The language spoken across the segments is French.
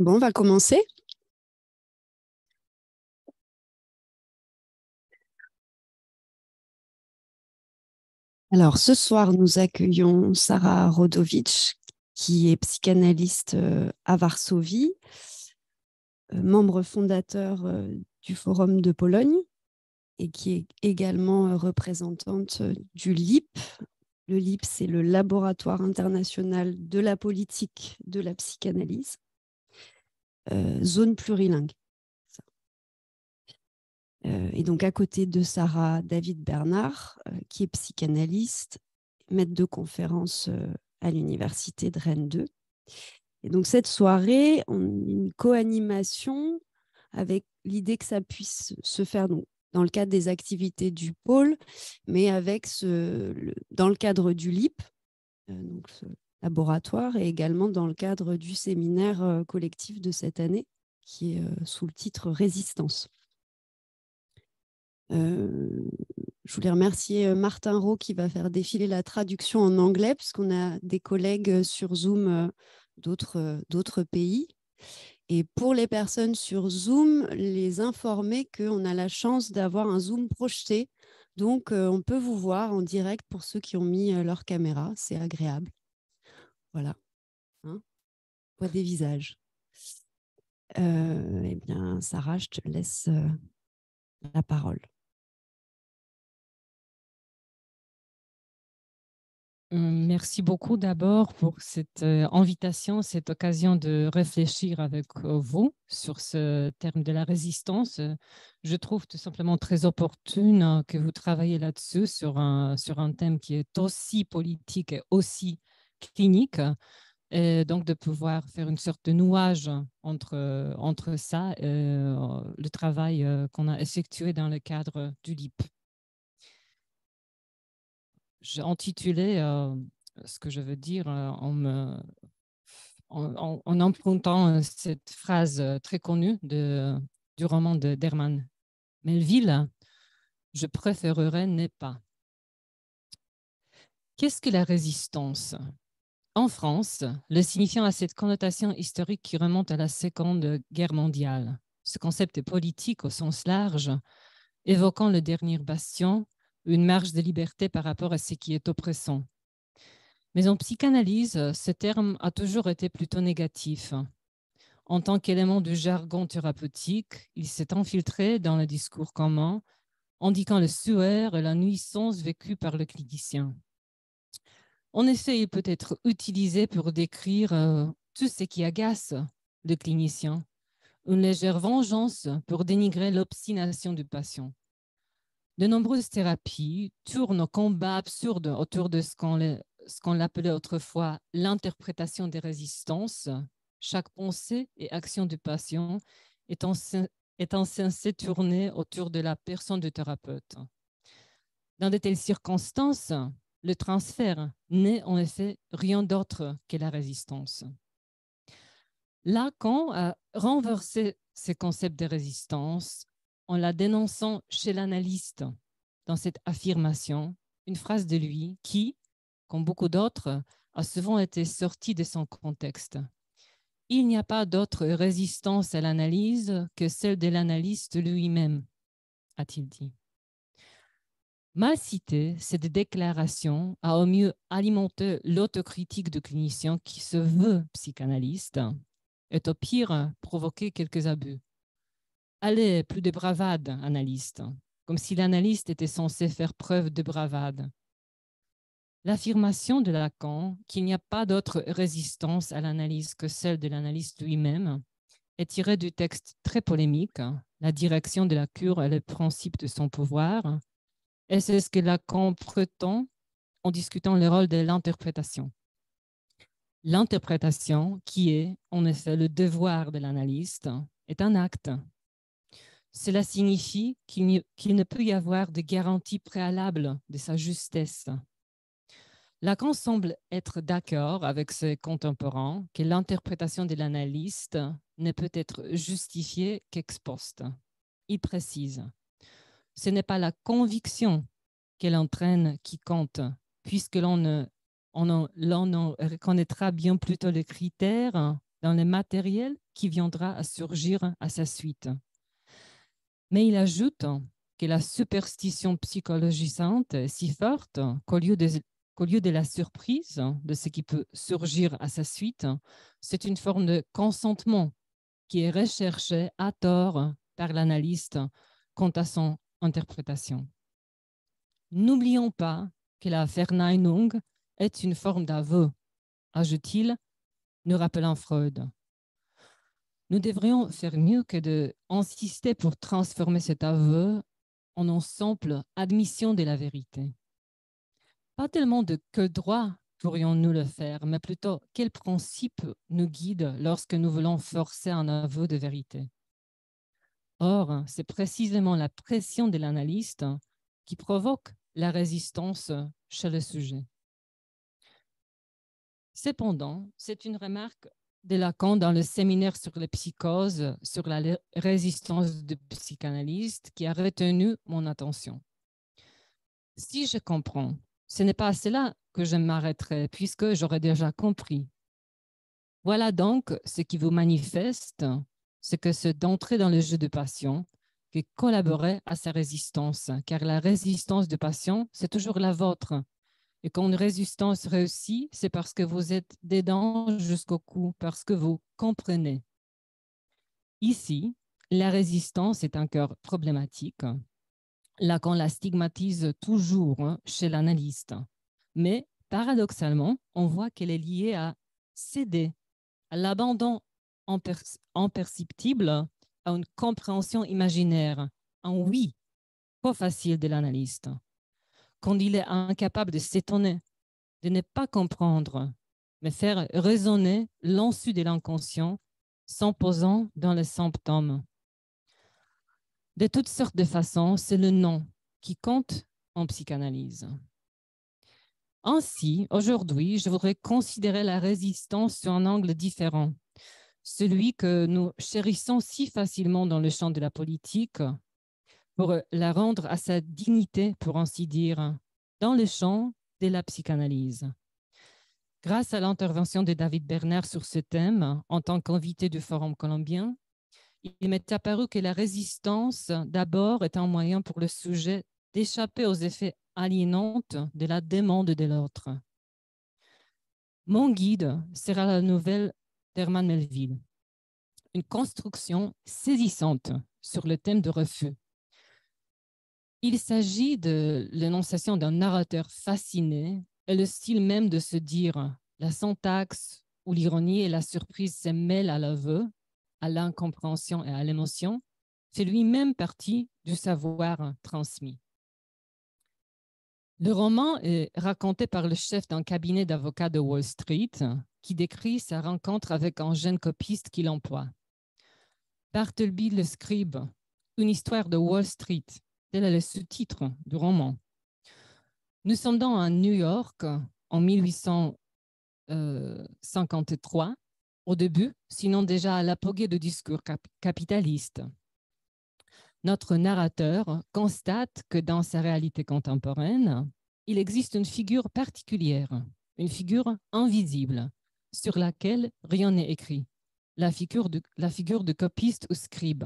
Bon, on va commencer. Alors, ce soir, nous accueillons Sarah Rodowicz, qui est psychanalyste à Varsovie, membre fondateur du Forum de Pologne et qui est également représentante du LIP. Le LIP, c'est le Laboratoire international de la politique de la psychanalyse, zone plurilingue. Et donc, à côté de Sarah, David Bernard, qui est psychanalyste, maître de conférence à l'université de Rennes 2. Et donc, cette soirée, on a une co-animation avec l'idée que ça puisse se faire donc, dans le cadre des activités du pôle, mais avec dans le cadre du LIP, donc ce laboratoire, et également dans le cadre du séminaire collectif de cette année, qui est sous le titre Résistance. Je voulais remercier Martin Rowe qui va faire défiler la traduction en anglais, puisqu'on a des collègues sur Zoom d'autres pays. Et pour les personnes sur Zoom, les informer qu'on a la chance d'avoir un Zoom projeté. Donc, on peut vous voir en direct pour ceux qui ont mis leur caméra. C'est agréable. Voilà. Hein, on voit des visages. Eh bien, Sarah, je te laisse la parole. Merci beaucoup d'abord pour cette invitation, cette occasion de réfléchir avec vous sur ce terme de la résistance. Je trouve tout simplement très opportune que vous travaillez là-dessus sur un thème qui est aussi politique et aussi clinique. Et donc de pouvoir faire une sorte de nouage entre ça et le travail qu'on a effectué dans le cadre du LIP. J'ai intitulé ce que je veux dire en empruntant cette phrase très connue du roman d'Herman Melville, « Je préférerais n'est pas ». Qu'est-ce que la résistance? En France, le signifiant a cette connotation historique qui remonte à la Seconde Guerre mondiale. Ce concept est politique au sens large, évoquant le dernier bastion, une marge de liberté par rapport à ce qui est oppressant. Mais en psychanalyse, ce terme a toujours été plutôt négatif. En tant qu'élément du jargon thérapeutique, il s'est infiltré dans le discours commun, indiquant le suaire et la nuisance vécue par le clinicien. En effet, il peut être utilisé pour décrire tout ce qui agace le clinicien, une légère vengeance pour dénigrer l'obstination du patient. De nombreuses thérapies tournent au combat absurde autour de ce qu'on appelait autrefois l'interprétation des résistances. Chaque pensée et action du patient étant censée tourner autour de la personne du thérapeute. Dans de telles circonstances, le transfert n'est en effet rien d'autre que la résistance. Lacan a renversé ce concept de résistance en la dénonçant chez l'analyste dans cette affirmation, une phrase de lui qui, comme beaucoup d'autres, a souvent été sortie de son contexte. Il n'y a pas d'autre résistance à l'analyse que celle de l'analyste lui-même, a-t-il dit. Mal citée, cette déclaration a au mieux alimenté l'autocritique du clinicien qui se veut psychanalyste et au pire provoqué quelques abus. Allez, plus de bravade, analyste, comme si l'analyste était censé faire preuve de bravade. L'affirmation de Lacan qu'il n'y a pas d'autre résistance à l'analyse que celle de l'analyste lui-même est tirée du texte très polémique, La direction de la cure et le principe de son pouvoir, et c'est ce que Lacan prétend en discutant le rôle de l'interprétation. L'interprétation, qui est en effet le devoir de l'analyste, est un acte. Cela signifie qu'il ne peut y avoir de garantie préalable de sa justesse. Lacan semble être d'accord avec ses contemporains que l'interprétation de l'analyste ne peut être justifiée qu'ex post. Il précise, ce n'est pas la conviction qu'elle entraîne qui compte, puisque l'on en reconnaîtra bien plutôt les critères dans le matériel qui viendra à surgir à sa suite. Mais il ajoute que la superstition psychologisante est si forte qu'au lieu de la surprise de ce qui peut surgir à sa suite, c'est une forme de consentement qui est recherché à tort par l'analyste quant à son interprétation. N'oublions pas que la Verneinung est une forme d'aveu, ajoute-t-il, nous rappelant Freud. Nous devrions faire mieux que d'insister pour transformer cet aveu en une simple admission de la vérité. Pas tellement de quel droit pourrions-nous le faire, mais plutôt quel principe nous guide lorsque nous voulons forcer un aveu de vérité. Or, c'est précisément la pression de l'analyste qui provoque la résistance chez le sujet. Cependant, c'est une remarque de Lacan dans le séminaire sur les psychoses, sur la résistance du psychanalyste qui a retenu mon attention. Si je comprends, ce n'est pas à cela que je m'arrêterai, puisque j'aurais déjà compris. Voilà donc ce qui vous manifeste, c'est que c'est d'entrer dans le jeu de passion, que collaborer à sa résistance, car la résistance de passion, c'est toujours la vôtre. Et quand une résistance réussit, c'est parce que vous êtes dedans jusqu'au cou, parce que vous comprenez. Ici, la résistance est encore problématique. Lacan la stigmatise toujours chez l'analyste. Mais paradoxalement, on voit qu'elle est liée à céder, à l'abandon imperceptible, à une compréhension imaginaire, un oui, pas facile de l'analyste. Quand il est incapable de s'étonner, de ne pas comprendre, mais faire résonner l'insu de l'inconscient, s'imposant dans les symptômes. De toutes sortes de façons, c'est le non qui compte en psychanalyse. Ainsi, aujourd'hui, je voudrais considérer la résistance sur un angle différent, celui que nous chérissons si facilement dans le champ de la politique, pour la rendre à sa dignité, pour ainsi dire, dans le champ de la psychanalyse. Grâce à l'intervention de David Bernard sur ce thème, en tant qu'invité du Forum colombien, il m'est apparu que la résistance, d'abord, est un moyen pour le sujet d'échapper aux effets aliénants de la demande de l'autre. Mon guide sera la nouvelle d'Herman Melville, une construction saisissante sur le thème de refus. Il s'agit de l'énonciation d'un narrateur fasciné et le style même de se dire la syntaxe où l'ironie et la surprise se mêlent à l'aveu, à l'incompréhension et à l'émotion, fait lui-même partie du savoir transmis. Le roman est raconté par le chef d'un cabinet d'avocats de Wall Street qui décrit sa rencontre avec un jeune copiste qu'il emploie. Bartleby le Scribe, une histoire de Wall Street, tel est le sous-titre du roman. Nous sommes donc à New York en 1853, au début, sinon déjà à l'apogée du discours capitaliste. Notre narrateur constate que dans sa réalité contemporaine, il existe une figure particulière, une figure invisible, sur laquelle rien n'est écrit, la figure de copiste ou scribe.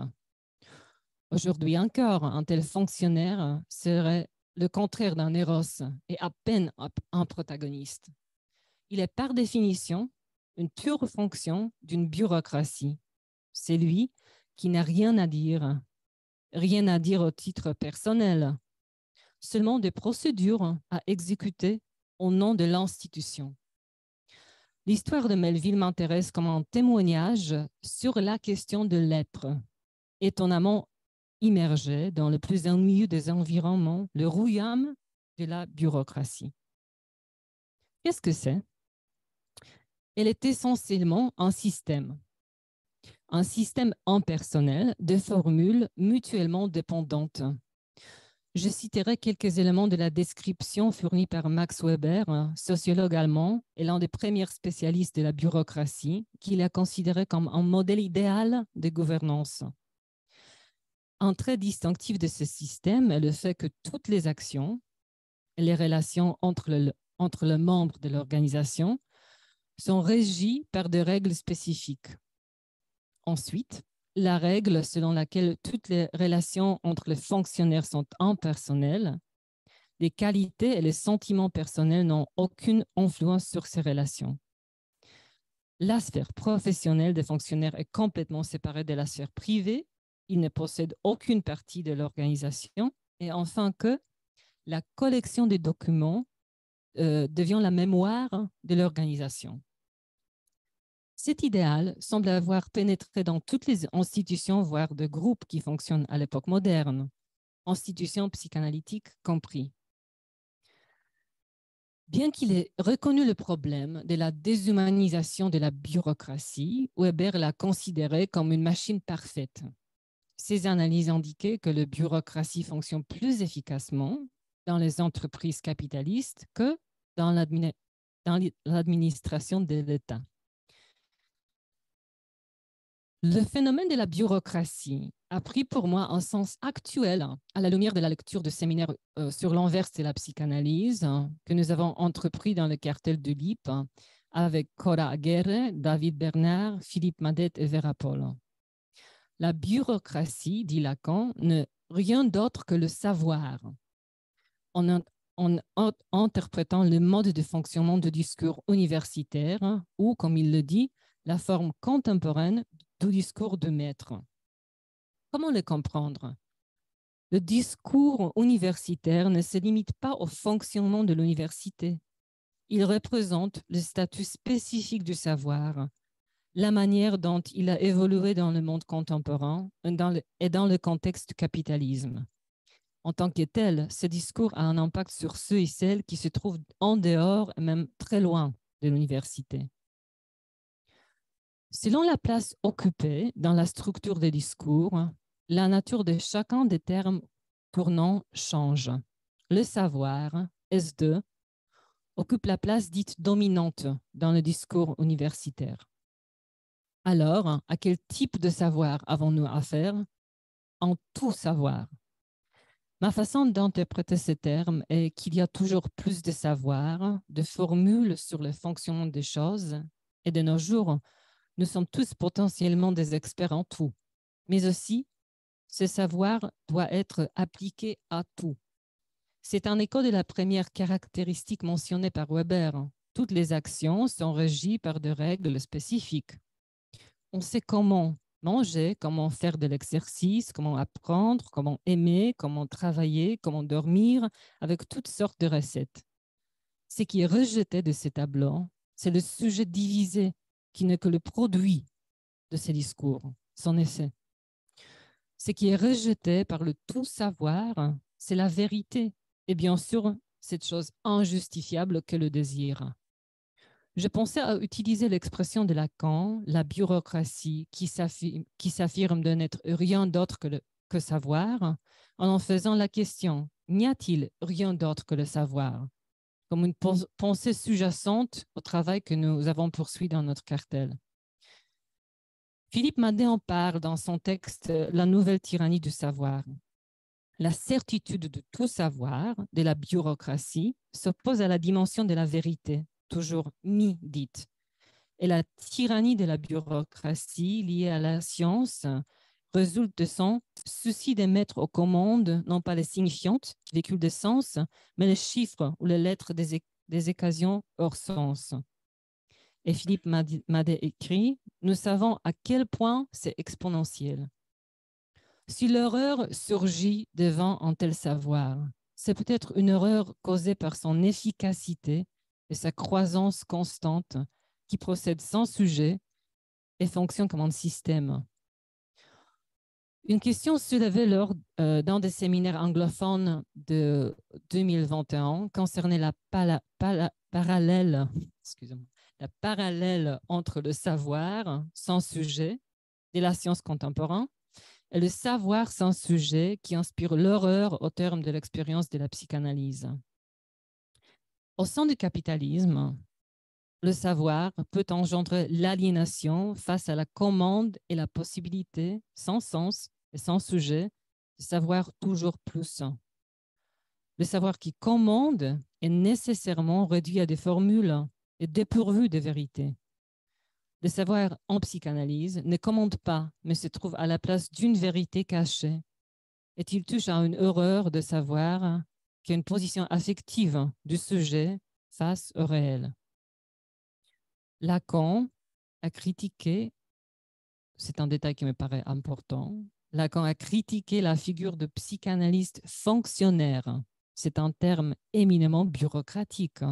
Aujourd'hui encore, un tel fonctionnaire serait le contraire d'un héros et à peine un protagoniste. Il est par définition une pure fonction d'une bureaucratie. C'est lui qui n'a rien à dire au titre personnel, seulement des procédures à exécuter au nom de l'institution. L'histoire de Melville m'intéresse comme un témoignage sur la question de l'être, étonnamment immergé dans le plus ennuyeux des environnements, le rouillam de la bureaucratie. Qu'est-ce que c'est? Elle est essentiellement un système impersonnel de formules mutuellement dépendantes. Je citerai quelques éléments de la description fournie par Max Weber, sociologue allemand et l'un des premiers spécialistes de la bureaucratie, qu'il a considéré comme un modèle idéal de gouvernance. Un trait distinctif de ce système est le fait que toutes les actions, les relations entre le membre de l'organisation sont régies par des règles spécifiques. Ensuite, la règle selon laquelle toutes les relations entre les fonctionnaires sont impersonnelles, les qualités et les sentiments personnels n'ont aucune influence sur ces relations. La sphère professionnelle des fonctionnaires est complètement séparée de la sphère privée. Ils ne possèdent aucune partie de l'organisation. Et enfin que la collection des documents devient la mémoire de l'organisation. Cet idéal semble avoir pénétré dans toutes les institutions, voire de groupes qui fonctionnent à l'époque moderne, institutions psychanalytiques compris. Bien qu'il ait reconnu le problème de la déshumanisation de la bureaucratie, Weber l'a considéré comme une machine parfaite. Ses analyses indiquaient que la bureaucratie fonctionne plus efficacement dans les entreprises capitalistes que dans l'administration de l'État. Le phénomène de la bureaucratie a pris pour moi un sens actuel à la lumière de la lecture de séminaire sur l'envers de la psychanalyse que nous avons entrepris dans le cartel de l'IP avec Cora Aguirre, David Bernard, Philippe Madet et Vera Paul. La bureaucratie, dit Lacan, n'est rien d'autre que le savoir. En interprétant le mode de fonctionnement du discours universitaire ou, comme il le dit, la forme contemporaine du discours de maître. Comment le comprendre? Le discours universitaire ne se limite pas au fonctionnement de l'université. Il représente le statut spécifique du savoir, la manière dont il a évolué dans le monde contemporain et dans le contexte du capitalisme. En tant que tel, ce discours a un impact sur ceux et celles qui se trouvent en dehors et même très loin de l'université. Selon la place occupée dans la structure des discours, la nature de chacun des termes tournants change. Le savoir, S2, occupe la place dite dominante dans le discours universitaire. Alors, à quel type de savoir avons-nous affaire? En tout savoir. Ma façon d'interpréter ces termes est qu'il y a toujours plus de savoir, de formules sur le fonctionnement des choses, et de nos jours, nous sommes tous potentiellement des experts en tout, mais aussi, ce savoir doit être appliqué à tout. C'est un écho de la première caractéristique mentionnée par Weber. Toutes les actions sont régies par des règles spécifiques. On sait comment manger, comment faire de l'exercice, comment apprendre, comment aimer, comment travailler, comment dormir, avec toutes sortes de recettes. Ce qui est rejeté de ces tableaux, c'est le sujet divisé qui n'est que le produit de ces discours, son essai. Ce qui est rejeté par le tout savoir, c'est la vérité et bien sûr cette chose injustifiable que le désir. Je pensais à utiliser l'expression de Lacan, la bureaucratie qui s'affirme de n'être rien d'autre que savoir, en faisant la question, n'y a-t-il rien d'autre que le savoir? Comme une pensée sous-jacente au travail que nous avons poursuivi dans notre cartel. Philippe Madet en parle dans son texte « La nouvelle tyrannie du savoir ». La certitude de tout savoir, de la bureaucratie, s'oppose à la dimension de la vérité, toujours mi-dite. Et la tyrannie de la bureaucratie liée à la science résulte de son souci de mettre aux commandes non pas les signifiantes, véhicules de sens, mais les chiffres ou les lettres des occasions hors sens. Et Philippe Madet écrit, nous savons à quel point c'est exponentiel. Si l'erreur surgit devant un tel savoir, c'est peut-être une erreur causée par son efficacité et sa croissance constante qui procède sans sujet et fonctionne comme un système. Une question soulevée lors d'un des séminaires anglophones de 2021 concernait la parallèle entre le savoir sans sujet de la science contemporaine et le savoir sans sujet qui inspire l'horreur au terme de l'expérience de la psychanalyse. Au sein du capitalisme, le savoir peut engendrer l'aliénation face à la commande et la possibilité, sans sens et sans sujet, de savoir toujours plus. Le savoir qui commande est nécessairement réduit à des formules et dépourvu de vérité. Le savoir en psychanalyse ne commande pas, mais se trouve à la place d'une vérité cachée. Et il touche à une horreur de savoir qui est une position affective du sujet face au réel. Lacan a critiqué, c'est un détail qui me paraît important, Lacan a critiqué la figure de psychanalyste fonctionnaire. C'est un terme éminemment bureaucratique.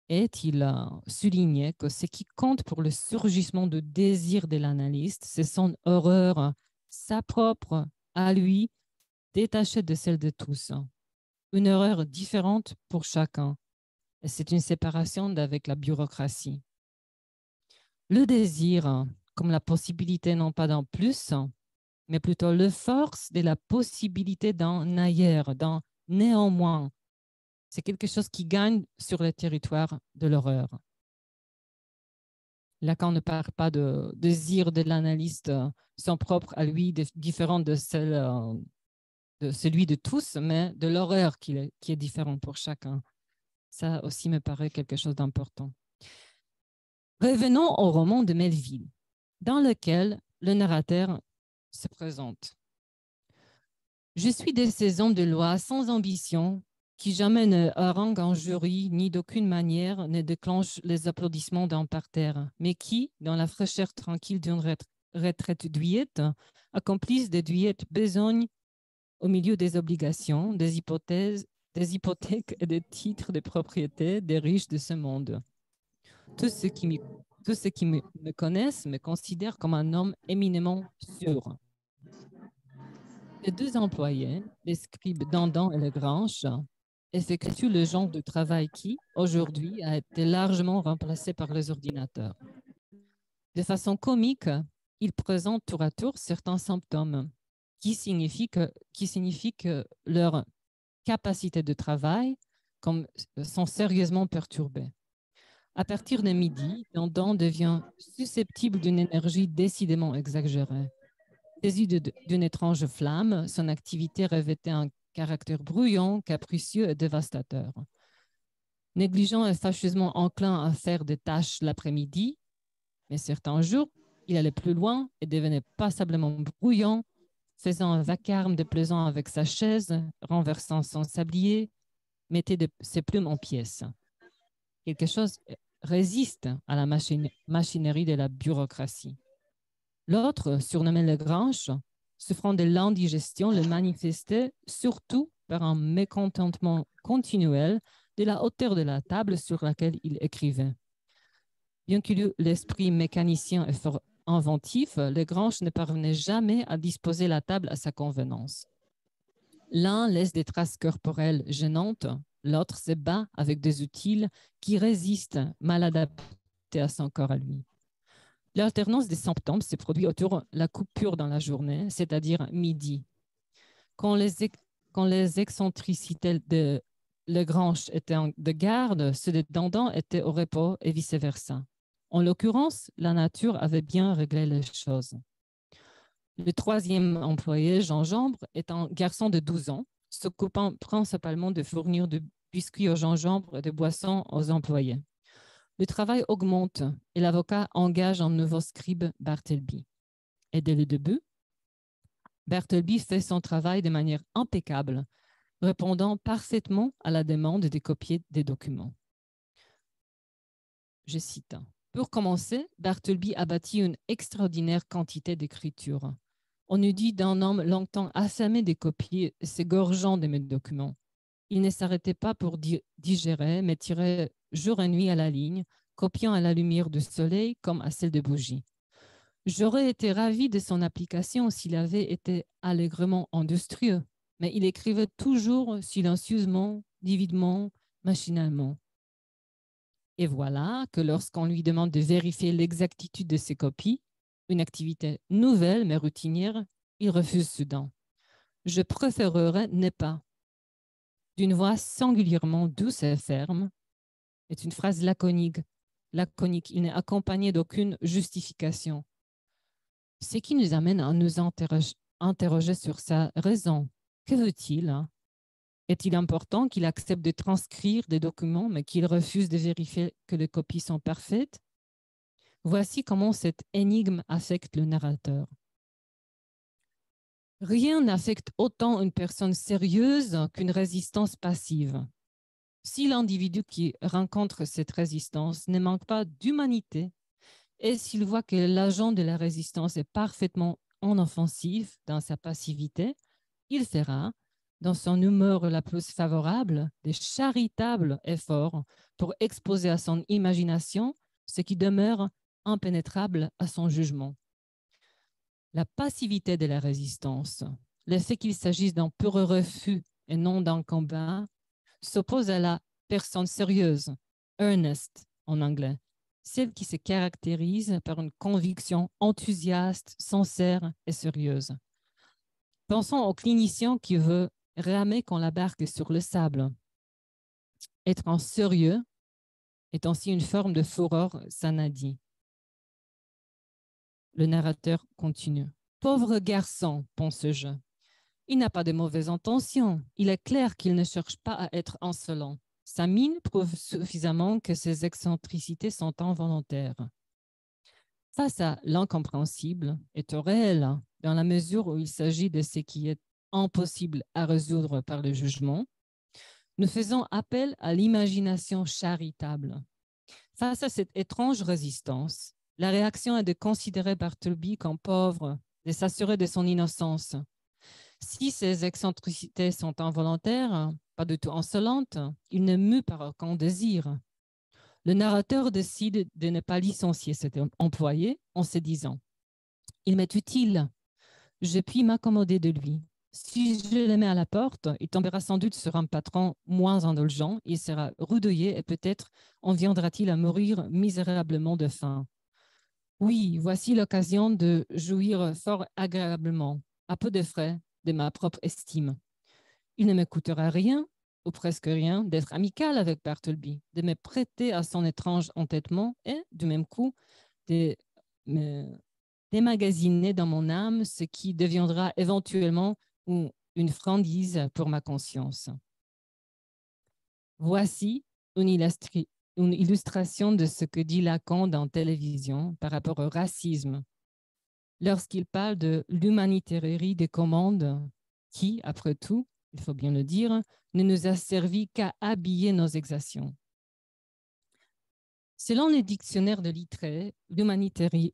Et il a souligné que ce qui compte pour le surgissement du désir de l'analyste, c'est son horreur, sa propre à lui, détachée de celle de tous. Une horreur différente pour chacun. Et c'est une séparation d'avec la bureaucratie. Le désir, comme la possibilité non pas d'un plus, mais plutôt le force de la possibilité d'un ailleurs, d'un néanmoins. C'est quelque chose qui gagne sur le territoire de l'horreur. Lacan ne parle pas de désir de l'analyste son propre à lui, différent de celui de tous, mais de l'horreur qui est différent pour chacun. Ça aussi me paraît quelque chose d'important. Revenons au roman de Melville, dans lequel le narrateur se présente. Je suis de ces hommes de loi sans ambition qui jamais ne haranguent un jury ni d'aucune manière ne déclenchent les applaudissements d'un parterre, mais qui, dans la fraîcheur tranquille d'une retraite douillette, accomplissent des douillettes besognes au milieu des obligations, des hypothèques et des titres de propriété des riches de ce monde. Tous ceux qui me connaissent me considèrent comme un homme éminemment sûr. Les deux employés, les scribes Dandan et Legrange, effectuent le genre de travail qui, aujourd'hui, a été largement remplacé par les ordinateurs. De façon comique, ils présentent tour à tour certains symptômes qui signifient que leur capacité de travail sont sérieusement perturbées. À partir de midi, Dandan devient susceptible d'une énergie décidément exagérée. Saisi d'une étrange flamme, son activité revêtait un caractère bruyant, capricieux et dévastateur. Négligent et fâcheusement enclin à faire des tâches l'après-midi, mais certains jours, il allait plus loin et devenait passablement bruyant, faisant un vacarme déplaisant avec sa chaise, renversant son sablier, mettait ses plumes en pièces. Quelque chose résiste à la machinerie de la bureaucratie. L'autre, surnommé Legrange, souffrant de l'indigestion, le manifestait surtout par un mécontentement continuel de la hauteur de la table sur laquelle il écrivait. Bien qu'il eût l'esprit mécanicien et fort inventif, Legrange ne parvenait jamais à disposer la table à sa convenance. L'un laisse des traces corporelles gênantes, l'autre se bat avec des outils qui résistent, mal adaptés à son corps à lui. L'alternance des symptômes se produit autour de la coupure dans la journée, c'est-à-dire midi. Quand les excentricités de Legrange étaient de garde, ceux de Dandan étaient au repos et vice-versa. En l'occurrence, la nature avait bien réglé les choses. Le troisième employé, Jean Jambre, est un garçon de 12 ans, s'occupant principalement de fournir de biscuits au gingembre et de boissons aux employés. Le travail augmente et l'avocat engage un nouveau scribe, Bartleby. Et dès le début, Bartleby fait son travail de manière impeccable, répondant parfaitement à la demande de copier des documents. Je cite. Pour commencer, Bartleby a bâti une extraordinaire quantité d'écriture. On eût dit d'un homme longtemps affamé de copier et s'égorgeant de mes documents. Il ne s'arrêtait pas pour digérer, mais tirait jour et nuit à la ligne, copiant à la lumière du soleil comme à celle de bougies. J'aurais été ravi de son application s'il avait été allègrement industrieux, mais il écrivait toujours silencieusement, lividement, machinalement. Et voilà que lorsqu'on lui demande de vérifier l'exactitude de ses copies, une activité nouvelle mais routinière, il refuse soudain. Je préférerais ne pas. D'une voix singulièrement douce et ferme, est une phrase laconique. Il n'est accompagné d'aucune justification. Ce qui nous amène à nous interroger sur sa raison. Que veut-il? Est-il important qu'il accepte de transcrire des documents, mais qu'il refuse de vérifier que les copies sont parfaites? Voici comment cette énigme affecte le narrateur. Rien n'affecte autant une personne sérieuse qu'une résistance passive. Si l'individu qui rencontre cette résistance ne manque pas d'humanité et s'il voit que l'agent de la résistance est parfaitement en offensive dans sa passivité, il fera, dans son humeur la plus favorable, des charitables efforts pour exposer à son imagination ce qui demeure impénétrable à son jugement. La passivité de la résistance, le fait qu'il s'agisse d'un pur refus et non d'un combat, s'oppose à la personne sérieuse, earnest en anglais, celle qui se caractérise par une conviction enthousiaste, sincère et sérieuse. Pensons au clinicien qui veut ramer quand la barque est sur le sable. Être en sérieux est aussi une forme de fureur sanadi. Le narrateur continue. Pauvre garçon, pense-je. Il n'a pas de mauvaises intentions. Il est clair qu'il ne cherche pas à être insolent. Sa mine prouve suffisamment que ses excentricités sont involontaires. Face à l'incompréhensible et au réel, dans la mesure où il s'agit de ce qui est impossible à résoudre par le jugement, nous faisons appel à l'imagination charitable. Face à cette étrange résistance, la réaction est de considérer Bartleby comme pauvre, de s'assurer de son innocence. Si ces excentricités sont involontaires, pas du tout insolentes, il ne mue par aucun désir. Le narrateur décide de ne pas licencier cet employé en se disant « Il m'est utile, je puis m'accommoder de lui. Si je le mets à la porte, il tombera sans doute sur un patron moins indulgent, il sera roudoyé et peut-être en viendra-t-il à mourir misérablement de faim. Oui, voici l'occasion de jouir fort agréablement, à peu de frais, de ma propre estime. Il ne me coûtera rien, ou presque rien, d'être amical avec Bartleby, de me prêter à son étrange entêtement et, du même coup, de me démagasiner dans mon âme ce qui deviendra éventuellement une friandise pour ma conscience. Voici une illustration de ce que dit Lacan dans Télévision par rapport au racisme, lorsqu'il parle de l'humanitairerie des commandes qui, après tout, il faut bien le dire, ne nous a servi qu'à habiller nos exactions. Selon le dictionnaire de Littré, l'humanitairerie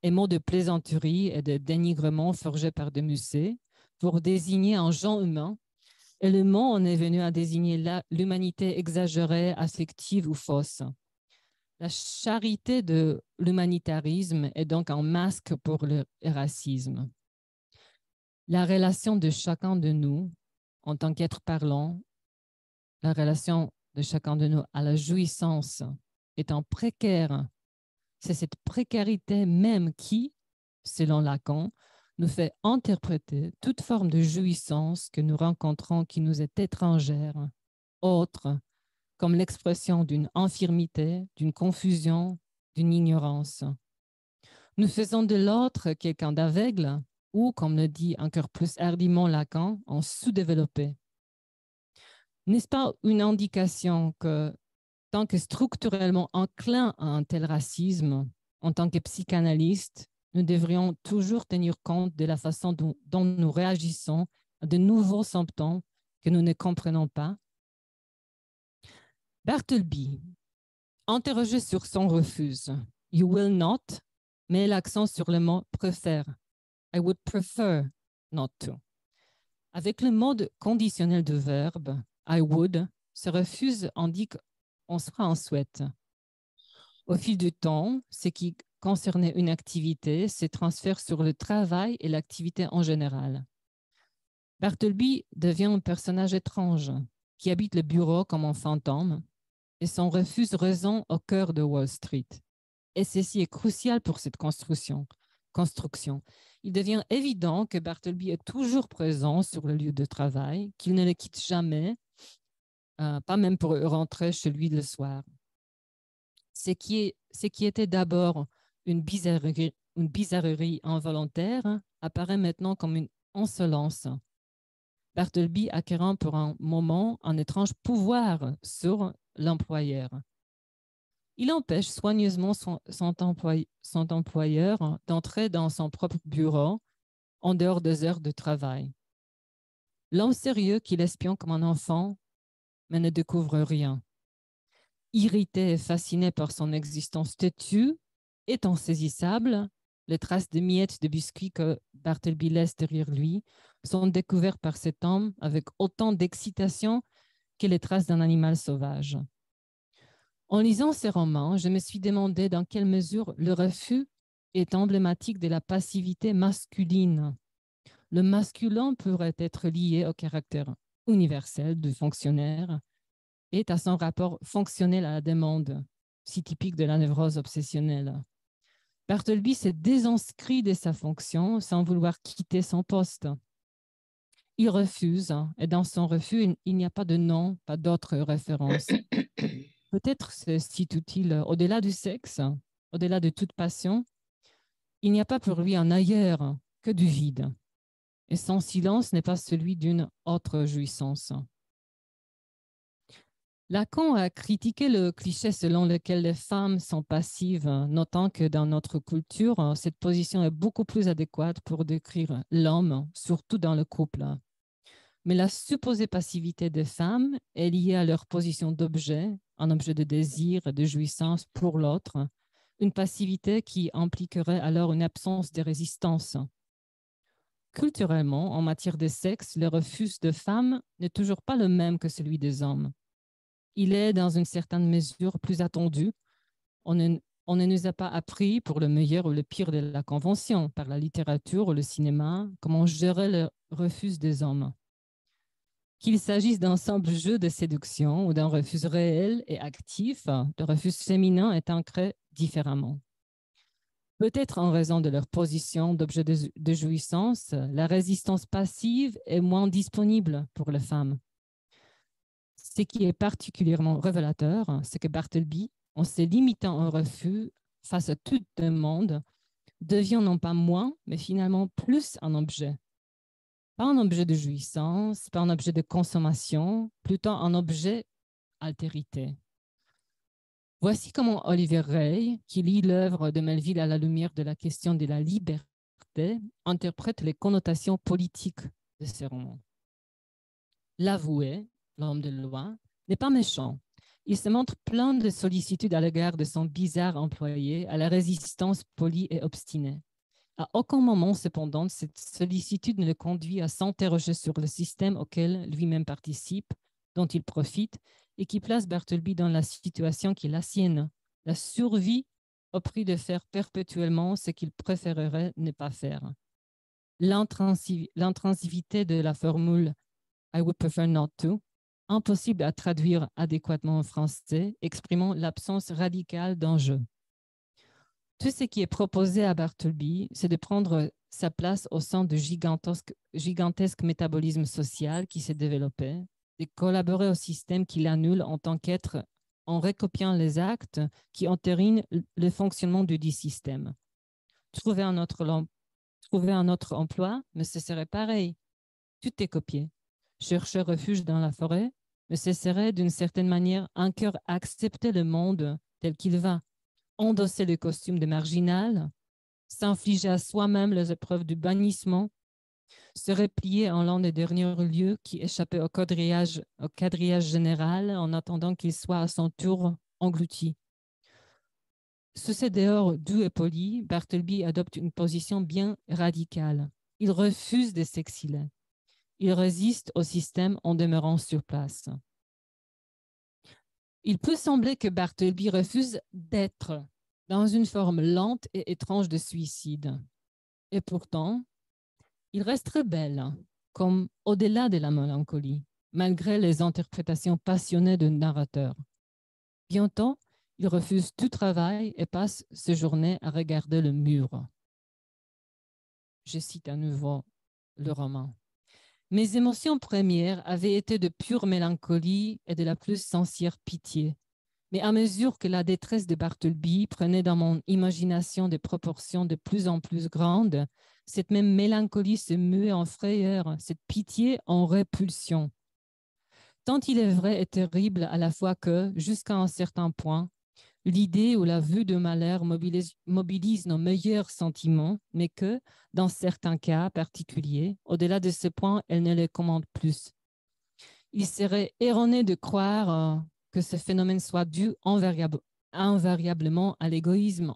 est mot de plaisanterie et de dénigrement forgé par de Musset pour désigner un genre humain, et le mot en est venu à désigner l'humanité exagérée, affective ou fausse. La charité de l'humanitarisme est donc un masque pour le racisme. La relation de chacun de nous, en tant qu'être parlant, la relation de chacun de nous à la jouissance étant précaire, c'est cette précarité même qui, selon Lacan, nous fait interpréter toute forme de jouissance que nous rencontrons qui nous est étrangère, autre, comme l'expression d'une infirmité, d'une confusion, d'une ignorance. Nous faisons de l'autre quelqu'un d'aveugle ou, comme le dit encore plus hardiment Lacan, en sous-développé. N'est-ce pas une indication que, tant que structurellement enclin à un tel racisme, en tant que psychanalyste, nous devrions toujours tenir compte de la façon dont nous réagissons à de nouveaux symptômes que nous ne comprenons pas? Bartleby, interrogé sur son refus, You will not, met l'accent sur le mot préfère. I would prefer not to. Avec le mode conditionnel de verbe, I would, ce refus indique on sera en souhaite. Au fil du temps, ce qui concernait une activité se transfère sur le travail et l'activité en général. Bartleby devient un personnage étrange qui habite le bureau comme un fantôme et son refus résonne au cœur de Wall Street. Et ceci est crucial pour cette construction. Il devient évident que Bartleby est toujours présent sur le lieu de travail, qu'il ne le quitte jamais, pas même pour rentrer chez lui le soir. Ce qui était d'abord une bizarrerie involontaire apparaît maintenant comme une insolence. Bartleby acquérant pour un moment un étrange pouvoir sur l'employeur. Il empêche soigneusement son employeur d'entrer dans son propre bureau en dehors des heures de travail. L'homme sérieux qui l'espionne comme un enfant, mais ne découvre rien. Irrité et fasciné par son existence têtue et insaisissable, les traces de miettes de biscuits que Bartleby laisse derrière lui sont découvertes par cet homme avec autant d'excitation que les traces d'un animal sauvage. En lisant ces romans, je me suis demandé dans quelle mesure le refus est emblématique de la passivité masculine. Le masculin pourrait être lié au caractère universel du fonctionnaire et à son rapport fonctionnel à la demande, si typique de la névrose obsessionnelle. Bartleby s'est désinscrit de sa fonction sans vouloir quitter son poste. Il refuse, et dans son refus, il n'y a pas de nom, pas d'autres références. Peut-être se situe-t-il au-delà du sexe, au-delà de toute passion. Il n'y a pas pour lui un ailleurs que du vide. Et son silence n'est pas celui d'une autre jouissance. Lacan a critiqué le cliché selon lequel les femmes sont passives, notant que dans notre culture, cette position est beaucoup plus adéquate pour décrire l'homme, surtout dans le couple. Mais la supposée passivité des femmes est liée à leur position d'objet, un objet de désir et de jouissance pour l'autre, une passivité qui impliquerait alors une absence de résistance. Culturellement, en matière de sexe, le refus de femmes n'est toujours pas le même que celui des hommes. Il est, dans une certaine mesure, plus attendu. On ne nous a pas appris, pour le meilleur ou le pire de la convention, par la littérature ou le cinéma, comment gérer le refus des hommes. Qu'il s'agisse d'un simple jeu de séduction ou d'un refus réel et actif, le refus féminin est ancré différemment. Peut-être en raison de leur position d'objet de jouissance, la résistance passive est moins disponible pour les femmes. Ce qui est particulièrement révélateur, c'est que Bartleby, en se limitant au refus face à toute demande, devient non pas moins, mais finalement plus un objet. Pas un objet de jouissance, pas un objet de consommation, plutôt un objet altérité. Voici comment Oliver Ray, qui lit l'œuvre de Melville à la lumière de la question de la liberté, interprète les connotations politiques de ces romans. L'avoué, l'homme de loi, n'est pas méchant. Il se montre plein de sollicitude à l'égard de son bizarre employé, à la résistance polie et obstinée. À aucun moment, cependant, cette sollicitude ne le conduit à s'interroger sur le système auquel lui-même participe, dont il profite, et qui place Bartleby dans la situation qui est la sienne, la survie au prix de faire perpétuellement ce qu'il préférerait ne pas faire. L'intrinsivité de la formule I would prefer not to, impossible à traduire adéquatement en français, exprimant l'absence radicale d'enjeu. Tout ce qui est proposé à Bartleby, c'est de prendre sa place au sein du gigantesque métabolisme social qui s'est développé, de collaborer au système qui l'annule en tant qu'être en recopiant les actes qui entérinent le fonctionnement du dit système. Trouver un autre emploi, mais ce serait pareil. Tout est copié. Chercher refuge dans la forêt, mais ce serait d'une certaine manière encore accepter le monde tel qu'il va. Endosser le costume de marginal, s'infliger à soi-même les épreuves du bannissement, se replier en l'un des derniers lieux qui échappaient au quadrillage général en attendant qu'il soit à son tour englouti. Sous ces dehors doux et polis, Bartleby adopte une position bien radicale. Il refuse de s'exiler. Il résiste au système en demeurant sur place. Il peut sembler que Bartleby refuse d'être dans une forme lente et étrange de suicide. Et pourtant, il reste rebelle, comme au-delà de la mélancolie, malgré les interprétations passionnées du narrateur. Bientôt, il refuse tout travail et passe ses journées à regarder le mur. Je cite à nouveau le roman. Mes émotions premières avaient été de pure mélancolie et de la plus sincère pitié. Mais à mesure que la détresse de Bartleby prenait dans mon imagination des proportions de plus en plus grandes, cette même mélancolie se muait en frayeur, cette pitié en répulsion. Tant il est vrai et terrible à la fois que, jusqu'à un certain point, l'idée ou la vue de malheur mobilise nos meilleurs sentiments, mais que, dans certains cas particuliers, au-delà de ce point, elle ne les commande plus. Il serait erroné de croire que ce phénomène soit dû invariablement à l'égoïsme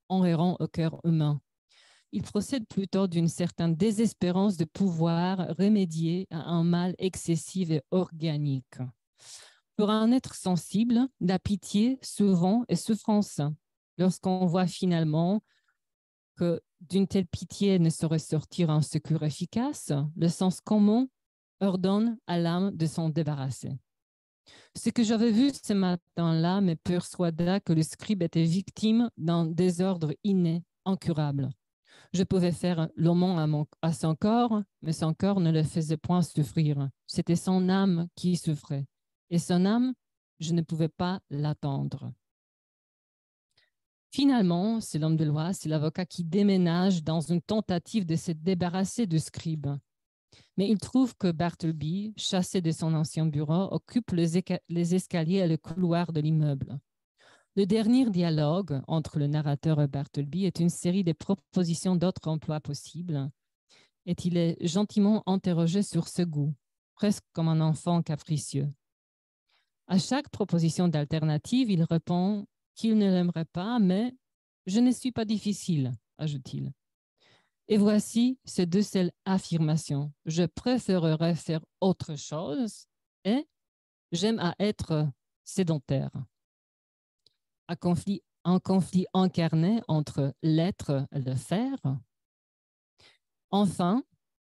inhérent au cœur humain. Il procède plutôt d'une certaine désespérance de pouvoir remédier à un mal excessif et organique. Pour un être sensible, la pitié souvent est souffrance. Lorsqu'on voit finalement que d'une telle pitié ne saurait sortir un secours efficace, le sens commun ordonne à l'âme de s'en débarrasser. Ce que j'avais vu ce matin-là me persuada que le scribe était victime d'un désordre inné, incurable. Je pouvais faire l'aumône à son corps, mais son corps ne le faisait point souffrir. C'était son âme qui souffrait. Et son âme, je ne pouvais pas l'attendre. Finalement, c'est l'homme de loi, c'est l'avocat qui déménage dans une tentative de se débarrasser du scribe. Mais il trouve que Bartleby, chassé de son ancien bureau, occupe les escaliers et le couloir de l'immeuble. Le dernier dialogue entre le narrateur et Bartleby est une série de propositions d'autres emplois possibles, et il est gentiment interrogé sur ce goût, presque comme un enfant capricieux. À chaque proposition d'alternative, il répond qu'il ne l'aimerait pas, mais je ne suis pas difficile, ajoute-t-il. Et voici ces deux seules affirmations. Je préférerais faire autre chose et j'aime à être sédentaire. Un conflit incarné entre l'être et le faire. Enfin,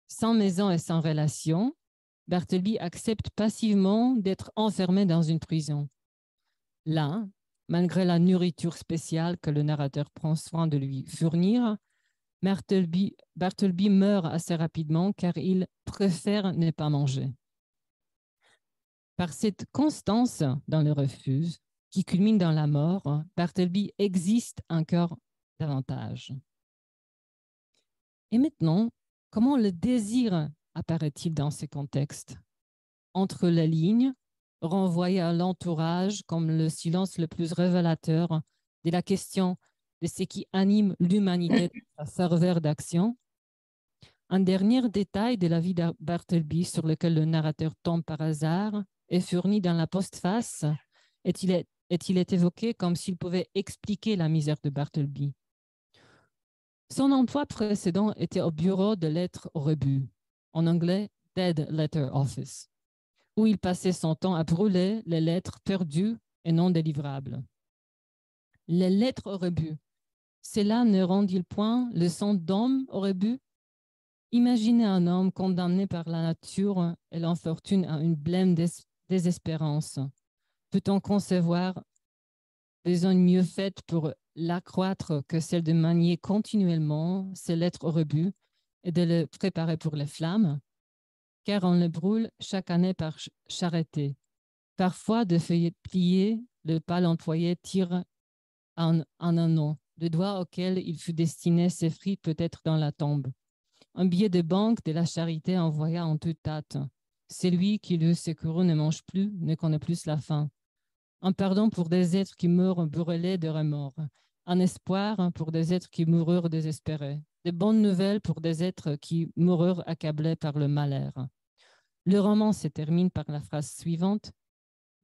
sans maison et sans relation, Bartleby accepte passivement d'être enfermé dans une prison. Là, malgré la nourriture spéciale que le narrateur prend soin de lui fournir, Bartleby meurt assez rapidement car il préfère ne pas manger. Par cette constance dans le refus, qui culmine dans la mort, Bartleby existe encore davantage. Et maintenant, comment le désir apparaît-il dans ces contextes? Entre les lignes, renvoyé à l'entourage comme le silence le plus révélateur de la question de ce qui anime l'humanité de sa ferveur d'action. Un dernier détail de la vie de Bartleby sur lequel le narrateur tombe par hasard est fourni dans la postface et il est évoqué comme s'il pouvait expliquer la misère de Bartleby. Son emploi précédent était au bureau de lettres au rebut, en anglais Dead Letter Office, où il passait son temps à brûler les lettres perdues et non délivrables. Les lettres au rebut, cela ne rend-il point le sang d'homme au rebut? Imaginez un homme condamné par la nature et l'infortune à une blême désespérance. Peut-on concevoir besogne mieux faite pour l'accroître que celle de manier continuellement ces lettres au rebut et de le préparer pour les flammes? Car on le brûle chaque année par charretée. Parfois, de feuilles pliées, le pâle employé tire en un nom. Le doigt auquel il fut destiné s'effrite peut-être dans la tombe. Un billet de banque de la charité envoya en toute hâte. Celui qui le secouru ne mange plus, ne connaît plus la faim. Un pardon pour des êtres qui meurent brûlés de remords. Un espoir pour des êtres qui moururent désespérés. De bonnes nouvelles pour des êtres qui moururent accablés par le malheur. Le roman se termine par la phrase suivante.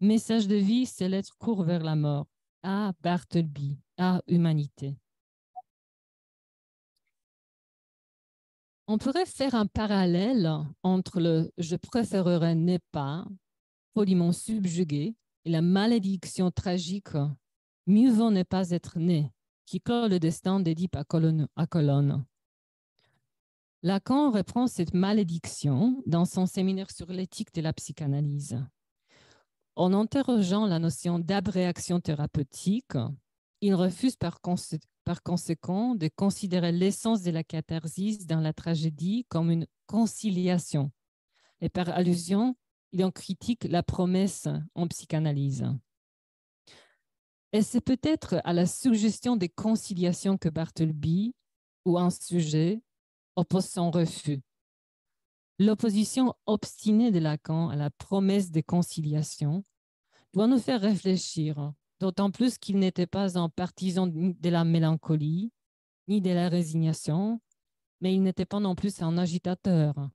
Message de vie, c'est l'être court vers la mort. Ah, Bartleby, ah, humanité. On pourrait faire un parallèle entre le je préférerais ne pas, poliment subjugué, et la malédiction tragique mieux vaut ne pas être né, qui clôt le destin d'Édipe à Colonne. Lacan reprend cette malédiction dans son séminaire sur l'éthique de la psychanalyse. En interrogeant la notion d'abréaction thérapeutique, il refuse par conséquent de considérer l'essence de la catharsis dans la tragédie comme une conciliation. Et par allusion, il en critique la promesse en psychanalyse. Et c'est peut-être à la suggestion des conciliations que Bartleby, ou un sujet, oppose son refus. L'opposition obstinée de Lacan à la promesse de conciliation doit nous faire réfléchir d'autant plus qu'il n'était pas un partisan de la mélancolie, ni de la résignation, mais il n'était pas non plus un agitateur.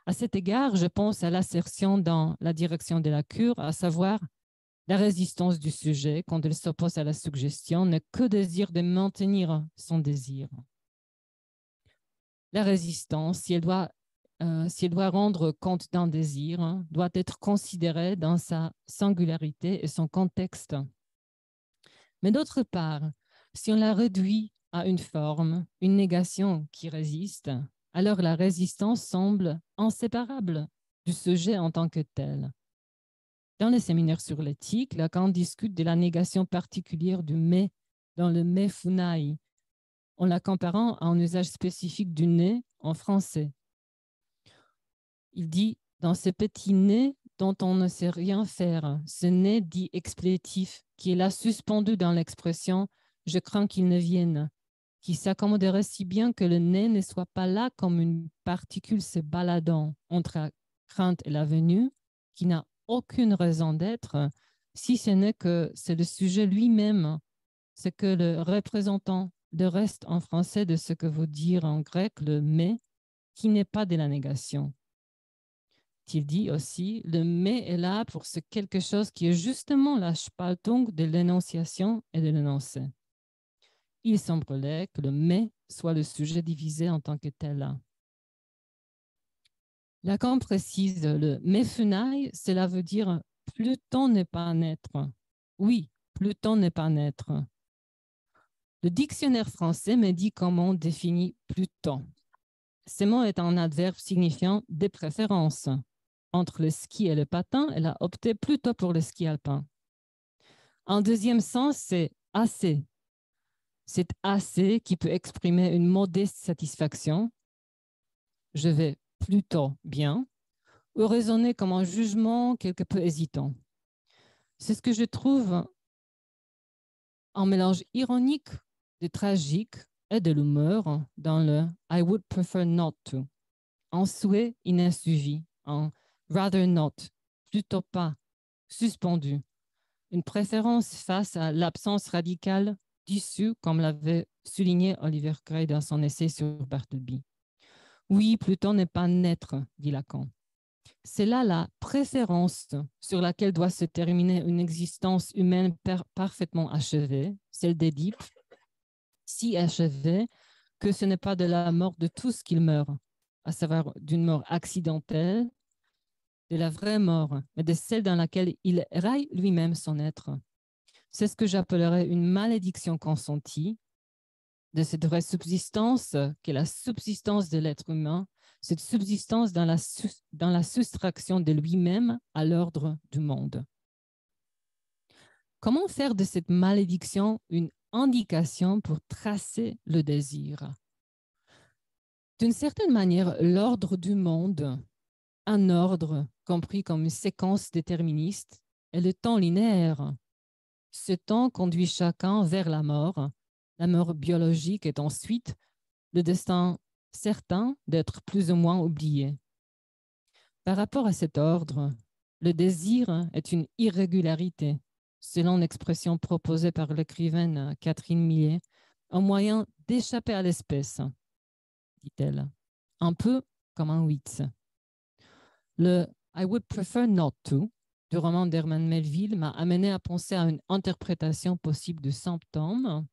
À cet égard, je pense à l'assertion dans La direction de la cure, à savoir la résistance du sujet quand il s'oppose à la suggestion n'est que désir de maintenir son désir. La résistance, si elle doit rendre compte d'un désir, doit être considérée dans sa singularité et son contexte. Mais d'autre part, si on la réduit à une forme, une négation qui résiste, alors la résistance semble inséparable du sujet en tant que tel. Dans les séminaires sur l'éthique, Lacan discute de la négation particulière du mais dans le mais funai, en la comparant à un usage spécifique du né en français. Il dit dans ce petit nez dont on ne sait rien faire, ce nez dit explétif qui est là suspendu dans l'expression je crains qu'il ne vienne, qui s'accommoderait si bien que le nez ne soit pas là comme une particule se baladant entre la crainte et la venue, qui n'a aucune raison d'être, si ce n'est que c'est le sujet lui-même, c'est que le représentant de reste en français de ce que veut dire en grec le mais, qui n'est pas de la négation. Il dit aussi, le mais est là pour ce quelque chose qui est justement la Spaltung de l'énonciation et de l'énoncé. Il semblerait que le mais soit le sujet divisé en tant que tel. Lacan précise le mais funai, cela veut dire Pluton n'est pas naître. Oui, Pluton n'est pas naître. Le dictionnaire français me dit comment on définit Pluton. Ce mot est un adverbe signifiant des préférences. Entre le ski et le patin, elle a opté plutôt pour le ski alpin. En deuxième sens, c'est assez. C'est assez qui peut exprimer une modeste satisfaction. Je vais plutôt bien, ou raisonner comme un jugement quelque peu hésitant. C'est ce que je trouve un mélange ironique de tragique et de l'humeur dans le I would prefer not to, en souhait inassuivi, en rather not, plutôt pas, suspendu, une préférence face à l'absence radicale d'issue, comme l'avait souligné Oliver Gray dans son essai sur Bartleby. Oui, Pluton n'est pas naître, dit Lacan. C'est là la préférence sur laquelle doit se terminer une existence humaine parfaitement achevée, celle d'Édipe, si achevée que ce n'est pas de la mort de tous qu'il meurt, à savoir d'une mort accidentelle, de la vraie mort, mais de celle dans laquelle il raille lui-même son être. C'est ce que j'appellerais une malédiction consentie de cette vraie subsistance qui est la subsistance de l'être humain, cette subsistance dans la soustraction de lui-même à l'ordre du monde. Comment faire de cette malédiction une indication pour tracer le désir? D'une certaine manière, l'ordre du monde, un ordre compris comme une séquence déterministe, est le temps linéaire. Ce temps conduit chacun vers la mort biologique est ensuite le destin certain d'être plus ou moins oublié. Par rapport à cet ordre, le désir est une irrégularité, selon l'expression proposée par l'écrivaine Catherine Millet, un moyen d'échapper à l'espèce, dit-elle, un peu comme un witz. Le I would prefer not to du roman d'Herman Melville m'a amené à penser à une interprétation possible du symptôme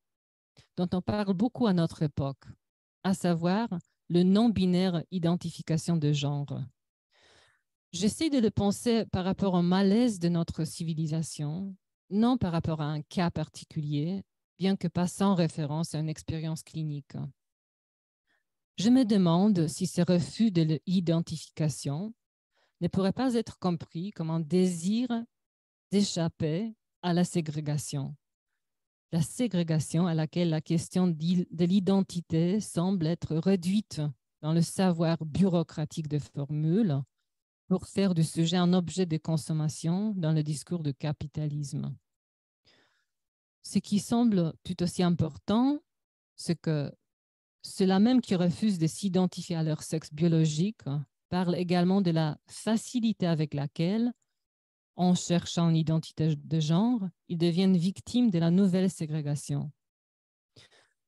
dont on parle beaucoup à notre époque, à savoir le non-binaire identification de genre. J'essaie de le penser par rapport au malaise de notre civilisation, non par rapport à un cas particulier, bien que pas sans référence à une expérience clinique. Je me demande si ce refus de l'identification ne pourrait pas être compris comme un désir d'échapper à la ségrégation à laquelle la question de l'identité semble être réduite dans le savoir bureaucratique de formules pour faire du sujet un objet de consommation dans le discours du capitalisme. Ce qui semble tout aussi important, c'est que ceux-là même qui refusent de s'identifier à leur sexe biologique parlent également de la facilité avec laquelle en cherchant une identité de genre, ils deviennent victimes de la nouvelle ségrégation.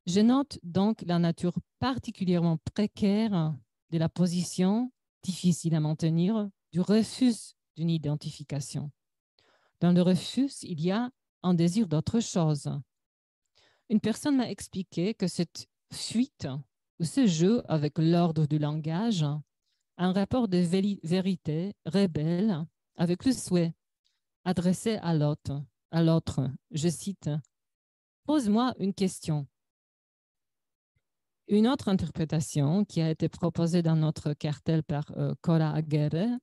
Je note donc la nature particulièrement précaire de la position, difficile à maintenir, du refus d'une identification. Dans le refus, il y a un désir d'autre chose. Une personne m'a expliqué que cette fuite ou ce jeu avec l'ordre du langage a un rapport de vérité rebelle avec le souhait adressé à l'autre. Je cite, « Pose-moi une question. » Une autre interprétation qui a été proposée dans notre cartel par Cora Aguirre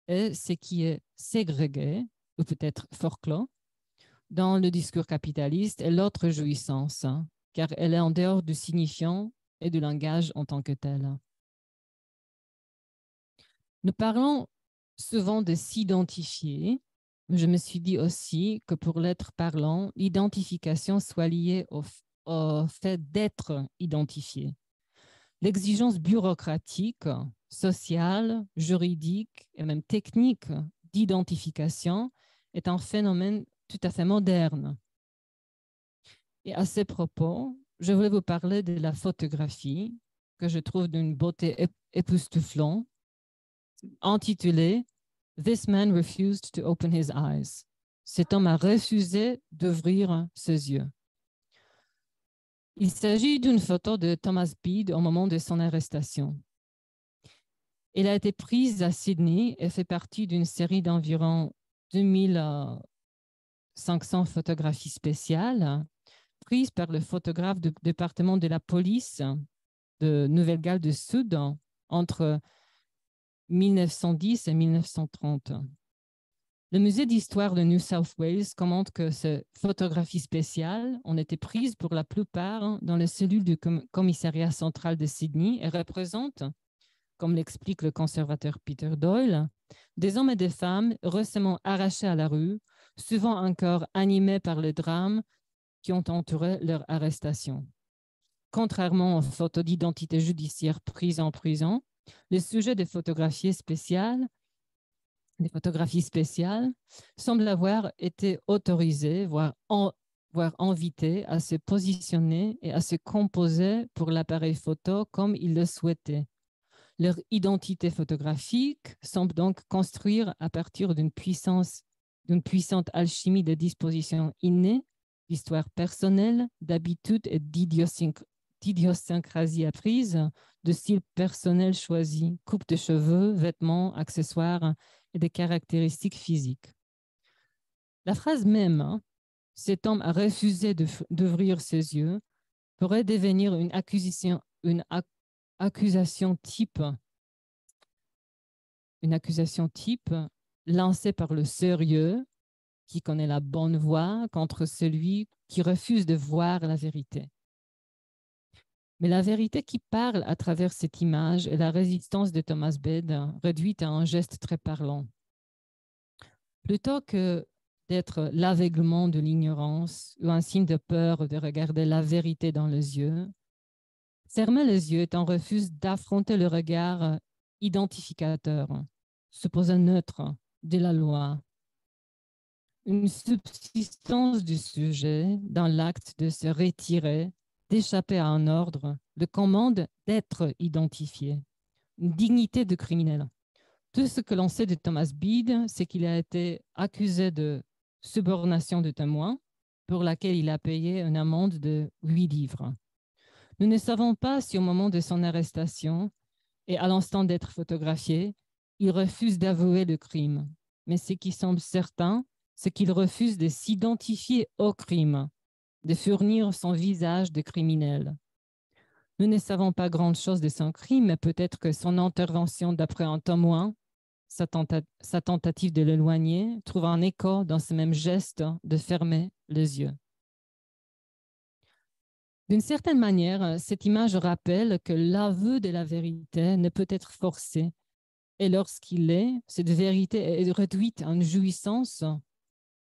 est ce qui est ségrégué, ou peut-être forclos, dans le discours capitaliste est l'autre jouissance, car elle est en dehors du signifiant et du langage en tant que tel. Nous parlons souvent de s'identifier, mais je me suis dit aussi que pour l'être parlant, l'identification soit liée au fait d'être identifié. L'exigence bureaucratique, sociale, juridique et même technique d'identification est un phénomène tout à fait moderne. Et à ce propos, je voulais vous parler de la photographie que je trouve d'une beauté époustouflante, intitulée « This man refused to open his eyes ». Cet homme a refusé d'ouvrir ses yeux. Il s'agit d'une photo de Thomas Bede au moment de son arrestation. Elle a été prise à Sydney et fait partie d'une série d'environ 2500 photographies spéciales prises par le photographe du département de la police de Nouvelle-Galles du Sud entre 1910 et 1930. Le musée d'histoire de New South Wales commente que ces photographies spéciales ont été prises pour la plupart dans les cellules du commissariat central de Sydney et représentent, comme l'explique le conservateur Peter Doyle, des hommes et des femmes récemment arrachés à la rue, souvent encore animés par le drame qui ont entouré leur arrestation. Contrairement aux photos d'identité judiciaire prises en prison, les sujets des photographies spéciales semblent avoir été autorisés, voire invités à se positionner et à se composer pour l'appareil photo comme ils le souhaitaient. Leur identité photographique semble donc construire à partir d'une puissante alchimie de dispositions innées, d'histoire personnelle, d'habitudes et d'idiosyncrasie apprise, de style personnel choisi, coupe de cheveux, vêtements, accessoires et des caractéristiques physiques. La phrase même, cet homme a refusé d'ouvrir ses yeux, pourrait devenir une accusation type lancée par le sérieux qui connaît la bonne voie contre celui qui refuse de voir la vérité. Mais la vérité qui parle à travers cette image est la résistance de Thomas Bede, réduite à un geste très parlant. Plutôt que d'être l'aveuglement de l'ignorance ou un signe de peur de regarder la vérité dans les yeux, fermer les yeux est un refus d'affronter le regard identificateur, supposé neutre de la loi. Une subsistance du sujet dans l'acte de se retirer, d'échapper à un ordre, le commande d'être identifié, une dignité de criminel. Tout ce que l'on sait de Thomas Bede, c'est qu'il a été accusé de subornation de témoin, pour laquelle il a payé une amende de 8 livres. Nous ne savons pas si au moment de son arrestation et à l'instant d'être photographié, il refuse d'avouer le crime. Mais ce qui semble certain, c'est qu'il refuse de s'identifier au crime, de fournir son visage de criminel. Nous ne savons pas grand-chose de son crime, mais peut-être que son intervention d'après un témoin, sa tentative de l'éloigner, trouve un écho dans ce même geste de fermer les yeux. D'une certaine manière, cette image rappelle que l'aveu de la vérité ne peut être forcé, et lorsqu'il est, cette vérité est réduite à une jouissance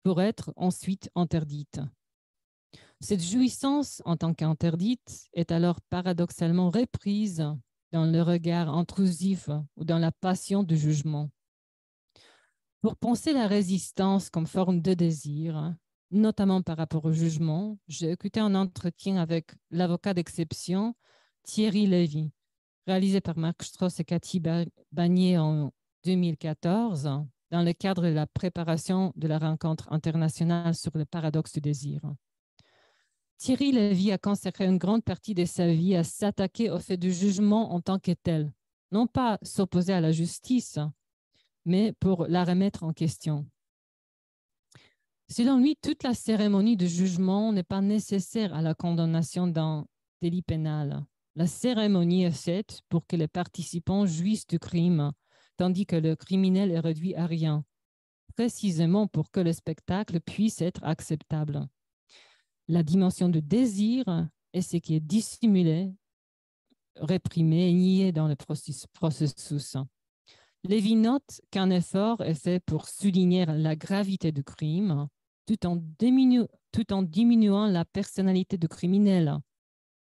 pour être ensuite interdite. Cette jouissance en tant qu'interdite est alors paradoxalement reprise dans le regard intrusif ou dans la passion du jugement. Pour penser la résistance comme forme de désir, notamment par rapport au jugement, j'ai écouté un entretien avec l'avocat d'exception Thierry Lévy, réalisé par Marc Strauss et Cathy Bagné en 2014, dans le cadre de la préparation de la rencontre internationale sur le paradoxe du désir. Thierry Lévy a consacré une grande partie de sa vie à s'attaquer au fait du jugement en tant que tel, non pas s'opposer à la justice, mais pour la remettre en question. Selon lui, toute la cérémonie de jugement n'est pas nécessaire à la condamnation d'un délit pénal. La cérémonie est faite pour que les participants jouissent du crime, tandis que le criminel est réduit à rien, précisément pour que le spectacle puisse être acceptable. La dimension de désir est ce qui est dissimulé, réprimé et nié dans le processus. Lévy note qu'un effort est fait pour souligner la gravité du crime tout en diminuant la personnalité du criminel,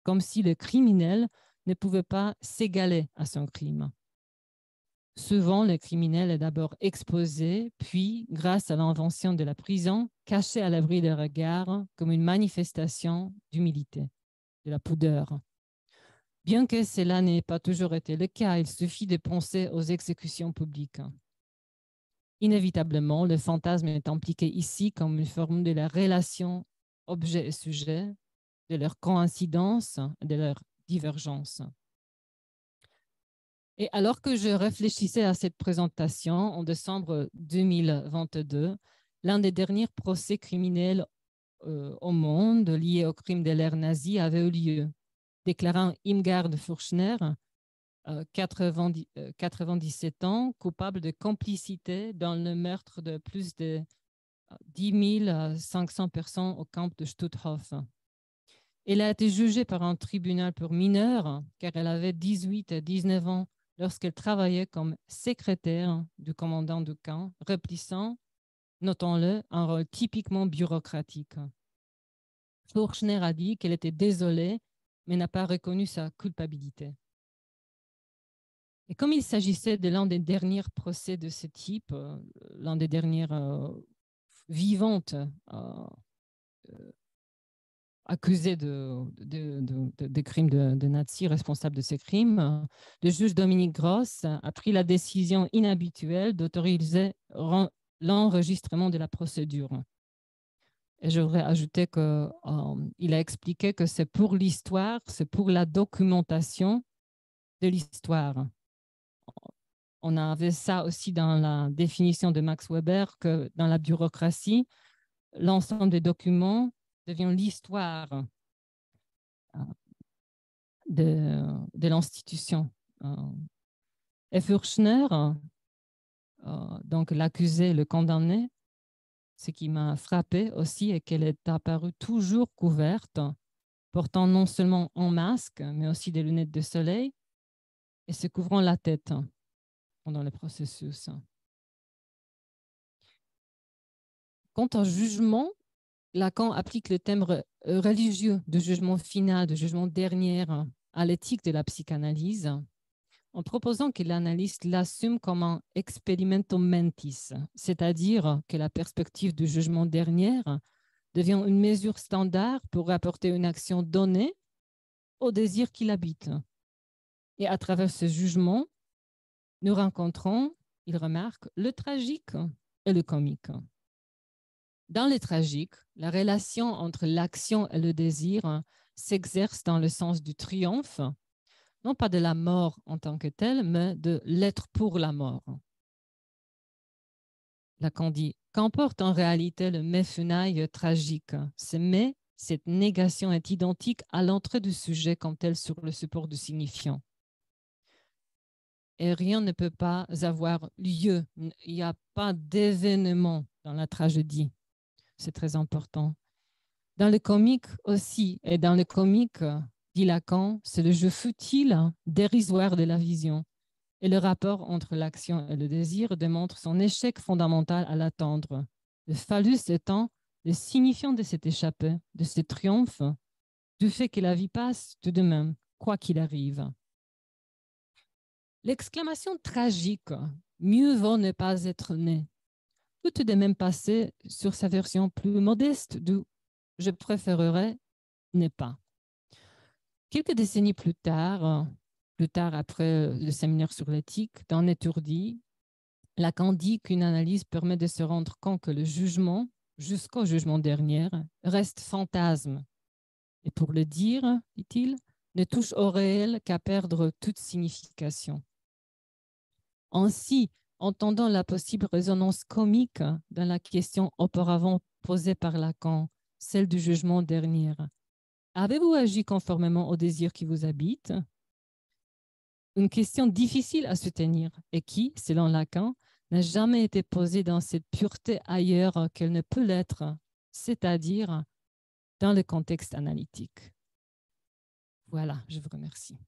comme si le criminel ne pouvait pas s'égaler à son crime. Souvent, le criminel est d'abord exposé, puis, grâce à l'invention de la prison, caché à l'abri des regards comme une manifestation d'humilité, de la pudeur. Bien que cela n'ait pas toujours été le cas, il suffit de penser aux exécutions publiques. Inévitablement, le fantasme est impliqué ici comme une forme de la relation objet et sujet, de leur coïncidence, de leur divergence. Et alors que je réfléchissais à cette présentation, en décembre 2022, l'un des derniers procès criminels au monde liés au crime de l'ère nazie avait eu lieu, déclarant Irmgard Furchner, 97 ans, coupable de complicité dans le meurtre de plus de 10 500 personnes au camp de Stutthof. Elle a été jugée par un tribunal pour mineurs car elle avait 18 et 19 ans lorsqu'elle travaillait comme secrétaire du commandant du camp, remplissant, notons-le, un rôle typiquement bureaucratique. Furchner a dit qu'elle était désolée, mais n'a pas reconnu sa culpabilité. Et comme il s'agissait de l'un des derniers procès de ce type, l'un des dernières vivantes accusées de crimes de nazis, responsables de ces crimes, le juge Dominique Gross a pris la décision inhabituelle d'autoriser l'enregistrement de la procédure. Et je voudrais ajouter qu'il a expliqué que c'est pour l'histoire, c'est pour la documentation de l'histoire. On avait ça aussi dans la définition de Max Weber, que dans la bureaucratie, l'ensemble des documents devient l'histoire de l'institution. Et Furchner, donc l'accusé, le condamné, ce qui m'a frappé aussi est qu'elle est apparue toujours couverte, portant non seulement un masque, mais aussi des lunettes de soleil et se couvrant la tête pendant le processus. Quant au jugement, Lacan applique le thème religieux de jugement final, de jugement dernier à l'éthique de la psychanalyse, en proposant que l'analyste l'assume comme un experimentum mentis, c'est-à-dire que la perspective du jugement dernier devient une mesure standard pour rapporter une action donnée au désir qui l'habite. Et à travers ce jugement, nous rencontrons, il remarque, le tragique et le comique. Dans le tragique, la relation entre l'action et le désir s'exerce dans le sens du triomphe, non pas de la mort en tant que telle, mais de l'être pour la mort. Lacan dit qu'emporte en réalité le mets funaille tragique. Ce mais, cette négation est identique à l'entrée du sujet comme tel sur le support du signifiant. Et rien ne peut pas avoir lieu. Il n'y a pas d'événement dans la tragédie. C'est très important. Dans le comique aussi, et dans le comique, dit Lacan, c'est le jeu futile, dérisoire de la vision. Et le rapport entre l'action et le désir démontre son échec fondamental à l'attendre. Le phallus étant le signifiant de cet échappé, de ce triomphe, du fait que la vie passe tout de même, quoi qu'il arrive. L'exclamation tragique « mieux vaut ne pas être né » peut tout de même passer sur sa version plus modeste d'où je préférerais n'est pas. Quelques décennies plus tard après le séminaire sur l'éthique, dans Étourdi, Lacan dit qu'une analyse permet de se rendre compte que le jugement, jusqu'au jugement dernier, reste fantasme. Et pour le dire, dit-il, ne touche au réel qu'à perdre toute signification. Ainsi, entendant la possible résonance comique dans la question auparavant posée par Lacan, celle du jugement dernier, avez-vous agi conformément au désir qui vous habite? Une question difficile à soutenir et qui, selon Lacan, n'a jamais été posée dans cette pureté ailleurs qu'elle ne peut l'être, c'est-à-dire dans le contexte analytique. Voilà, je vous remercie.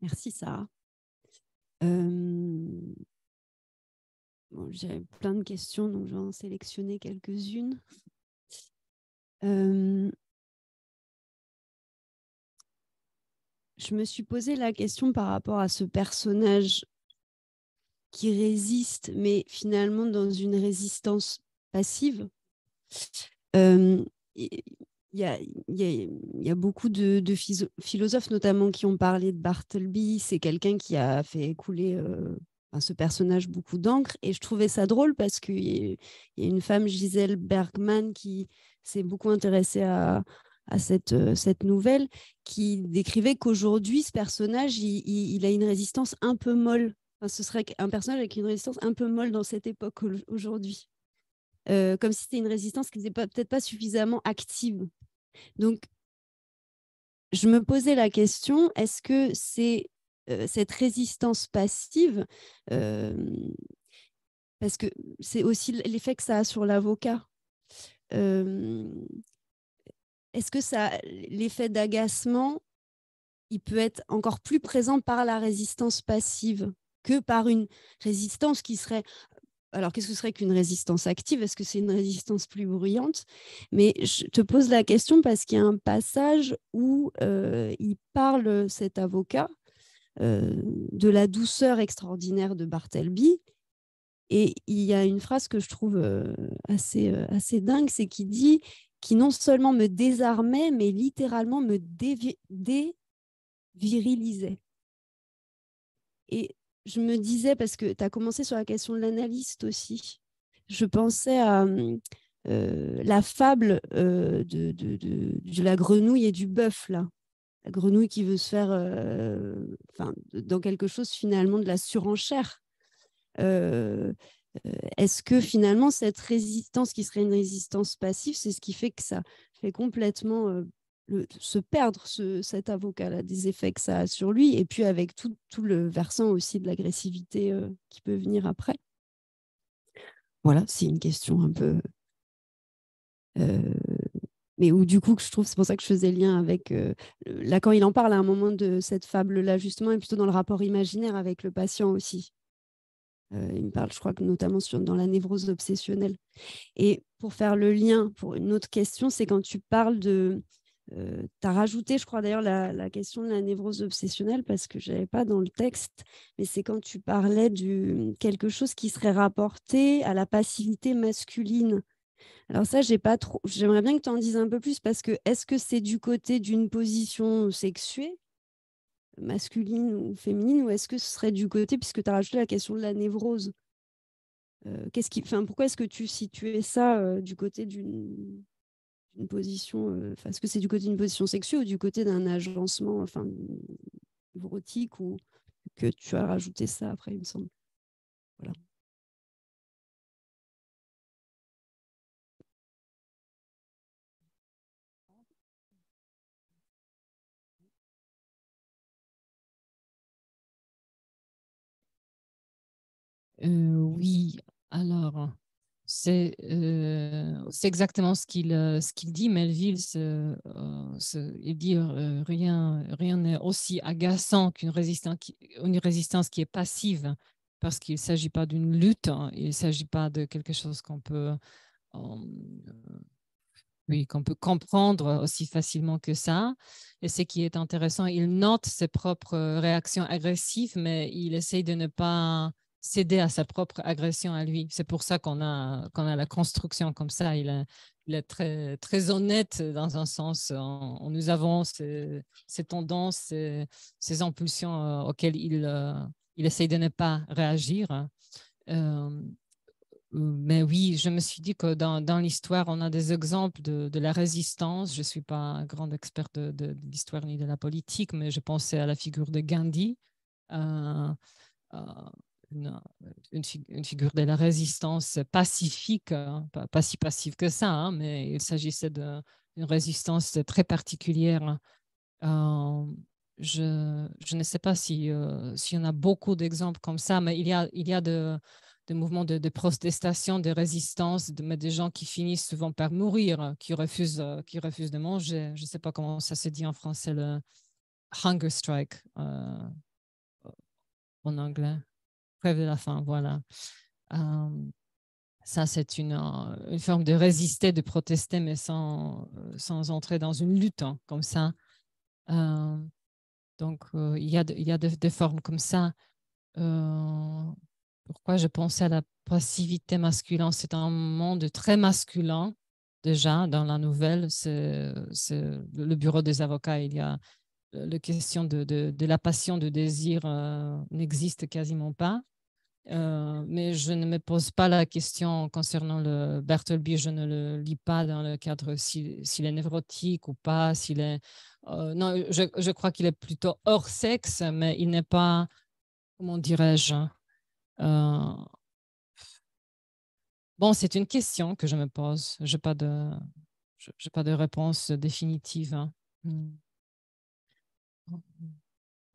Merci, Sarah. Bon, j'ai plein de questions, donc je vais en sélectionner quelques-unes. Je me suis posé la question par rapport à ce personnage qui résiste, mais finalement dans une résistance passive. Il y a beaucoup de philosophes notamment qui ont parlé de Bartleby. C'est quelqu'un qui a fait couler ce personnage beaucoup d'encre, et je trouvais ça drôle parce qu'il y a une femme, Gisèle Bergman, qui s'est beaucoup intéressée à cette nouvelle, qui décrivait qu'aujourd'hui ce personnage il a une résistance un peu molle. Enfin, ce serait un personnage avec une résistance un peu molle dans cette époque aujourd'hui. Comme si c'était une résistance qui n'était peut-être pas suffisamment active. Donc, je me posais la question, est-ce que c'est cette résistance passive, parce que c'est aussi l'effet que ça a sur l'avocat. Est-ce que l'effet d'agacement, il peut être encore plus présent par la résistance passive que par une résistance qui serait... Alors, qu'est-ce que ce serait qu'une résistance active? Est-ce que c'est une résistance plus bruyante? Mais je te pose la question parce qu'il y a un passage où il parle, cet avocat, de la douceur extraordinaire de Bartleby. Et il y a une phrase que je trouve assez dingue, c'est qu'il dit qui non seulement me désarmait, mais littéralement me dévirilisait. Et je me disais, parce que tu as commencé sur la question de l'analyste aussi, je pensais à la fable de la grenouille et du bœuf, là. La grenouille qui veut se faire dans quelque chose finalement de la surenchère. Est-ce que finalement cette résistance qui serait une résistance passive, c'est ce qui fait que ça fait complètement se perdre cet avocat-là, des effets que ça a sur lui, et puis avec tout le versant aussi de l'agressivité qui peut venir après. Voilà, c'est une question un peu... mais où du coup, je trouve, c'est pour ça que je faisais lien avec... là, quand il en parle à un moment de cette fable-là, justement, et plutôt dans le rapport imaginaire avec le patient aussi. Il me parle, je crois que notamment dans la névrose obsessionnelle. Et pour faire le lien, pour une autre question, c'est quand tu parles de... tu as rajouté, je crois d'ailleurs, la question de la névrose obsessionnelle, parce que je n'avais pas dans le texte, mais c'est quand tu parlais de quelque chose qui serait rapporté à la passivité masculine. Alors ça, j'aimerais bien que tu en dises un peu plus, parce que est-ce que c'est du côté d'une position sexuée, masculine ou féminine, ou est-ce que ce serait du côté, puisque tu as rajouté la question de la névrose, pourquoi est-ce que tu situais ça du côté d'une position, est-ce que c'est du côté d'une position sexuelle ou du côté d'un agencement névrotique, ou que tu as rajouté ça après, il me semble. Voilà. Oui, alors, c'est exactement ce qu'il dit. Melville, il dit rien n'est aussi agaçant qu'une résistance qui est passive parce qu'il ne s'agit pas d'une lutte, hein, il ne s'agit pas de quelque chose oui, qu'on peut comprendre aussi facilement que ça. Et ce qui est intéressant, il note ses propres réactions agressives, mais il essaye de ne pas céder à sa propre agression à lui. C'est pour ça qu'on a la construction comme ça. Il est très, très honnête dans un sens. Nous avons ces tendances, ces impulsions auxquelles il essaye de ne pas réagir. Euh, mais oui, je me suis dit que dans l'histoire, on a des exemples de la résistance. Je ne suis pas un grand expert de l'histoire ni de la politique, mais je pensais à la figure de Gandhi, euh, euh, une, une figure de la résistance pacifique, hein, pas si passive que ça, hein, mais il s'agissait d'une résistance très particulière. Euh, je ne sais pas s'il y en a beaucoup d'exemples comme ça, mais il y a de mouvements de protestation, de résistance, mais des gens qui finissent souvent par mourir, qui refusent de manger. Je ne sais pas comment ça se dit en français, le hunger strike en anglais. Grève de la faim, voilà. Euh, Ça, c'est une forme de résister, de protester, mais sans entrer dans une lutte hein, comme ça. Euh, Donc, il y a des formes comme ça. Euh, Pourquoi je pensais à la passivité masculine? C'est un monde très masculin, déjà, dans la nouvelle. C'est le bureau des avocats. Il y a la question de la passion, de désir n'existe quasiment pas. Mais je ne me pose pas la question concernant le Berthelby, je ne le lis pas dans le cadre s'il est névrotique ou pas, s'il est... non, je crois qu'il est plutôt hors sexe, mais il n'est pas, comment dirais-je, euh, bon, c'est une question que je me pose. J'ai pas de réponse définitive. Hein. Hmm.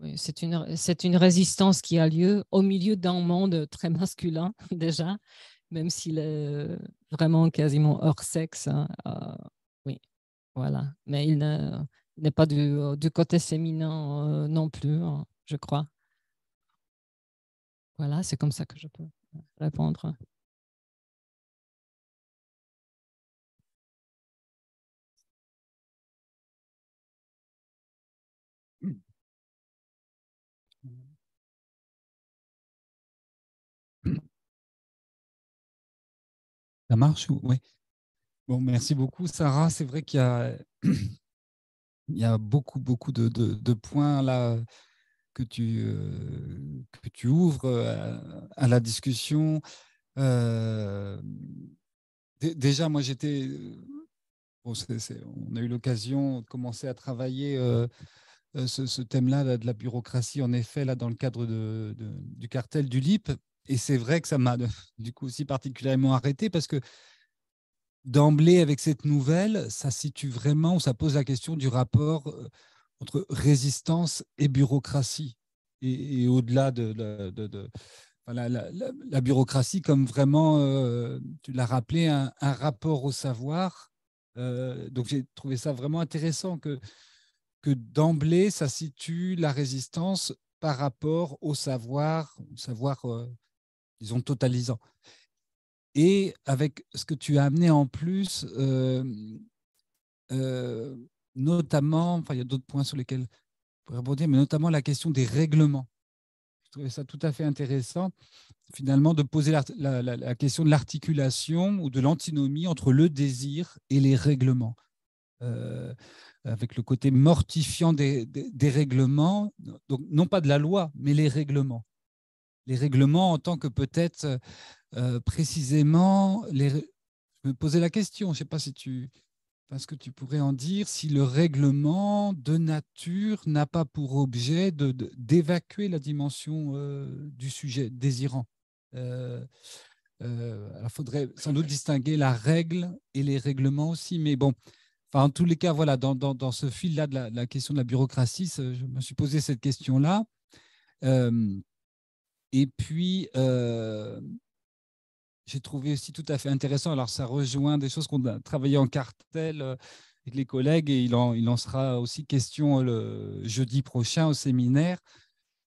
Oui, c'est une résistance qui a lieu au milieu d'un monde très masculin déjà, même s'il est vraiment quasiment hors sexe. Hein, oui, voilà. Mais il n'est pas du côté féminin non plus, hein, je crois. Voilà, c'est comme ça que je peux répondre. Ça marche? Oui. Bon, merci beaucoup, Sarah. C'est vrai qu'il y a, il y a beaucoup, beaucoup de points là que tu ouvres à la discussion. Euh, Déjà, moi, j'étais. Bon, on a eu l'occasion de commencer à travailler ce thème-là là, de la bureaucratie, en effet, là, dans le cadre du cartel du LIP. Et c'est vrai que ça m'a du coup aussi particulièrement arrêté parce que d'emblée, avec cette nouvelle, ça situe vraiment, ou ça pose la question du rapport entre résistance et bureaucratie. Et au-delà enfin, la bureaucratie comme vraiment, tu l'as rappelé, un rapport au savoir. Donc j'ai trouvé ça vraiment intéressant que d'emblée, ça situe la résistance par rapport au savoir disons, totalisant. Et avec ce que tu as amené en plus, euh, notamment, enfin, il y a d'autres points sur lesquels je pourrais rebondir, mais notamment la question des règlements. Je trouvais ça tout à fait intéressant, finalement, de poser la question de l'articulation ou de l'antinomie entre le désir et les règlements. Avec le côté mortifiant des règlements, donc non pas de la loi, mais les règlements. Les règlements en tant que peut-être précisément, je me posais la question, je ne sais pas si tu, parce que tu pourrais en dire, si le règlement de nature n'a pas pour objet d'évacuer la dimension du sujet désirant. Il faudrait sans doute distinguer la règle et les règlements aussi, mais bon, enfin, en tous les cas, voilà, dans ce fil-là de la question de la bureaucratie, je me suis posé cette question-là. Et puis, j'ai trouvé aussi tout à fait intéressant, alors ça rejoint des choses qu'on a travaillé en cartel avec les collègues, et il en sera aussi question le jeudi prochain au séminaire,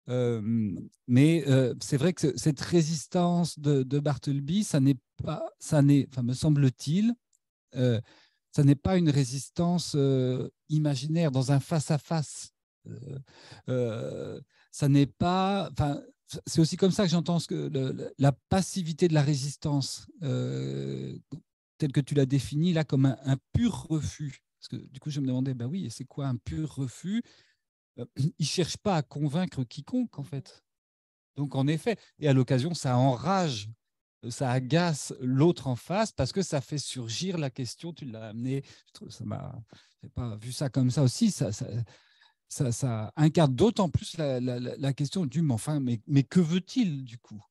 Mais c'est vrai que cette résistance de Bartleby, enfin, me semble-t-il, ça n'est pas une résistance imaginaire dans un face-à-face. Ça n'est pas. Enfin, c'est aussi comme ça que j'entends la passivité de la résistance, telle que tu l'as définie là, comme un pur refus. Parce que du coup, je me demandais, ben oui, c'est quoi un pur refus? Il ne cherche pas à convaincre quiconque, en fait. Donc, en effet, et à l'occasion, ça enrage, ça agace l'autre en face parce que ça fait surgir la question. Tu l'as amené, je n'ai pas vu ça comme ça aussi. Ça incarne d'autant plus la question du mais enfin, mais que veut-il du coup?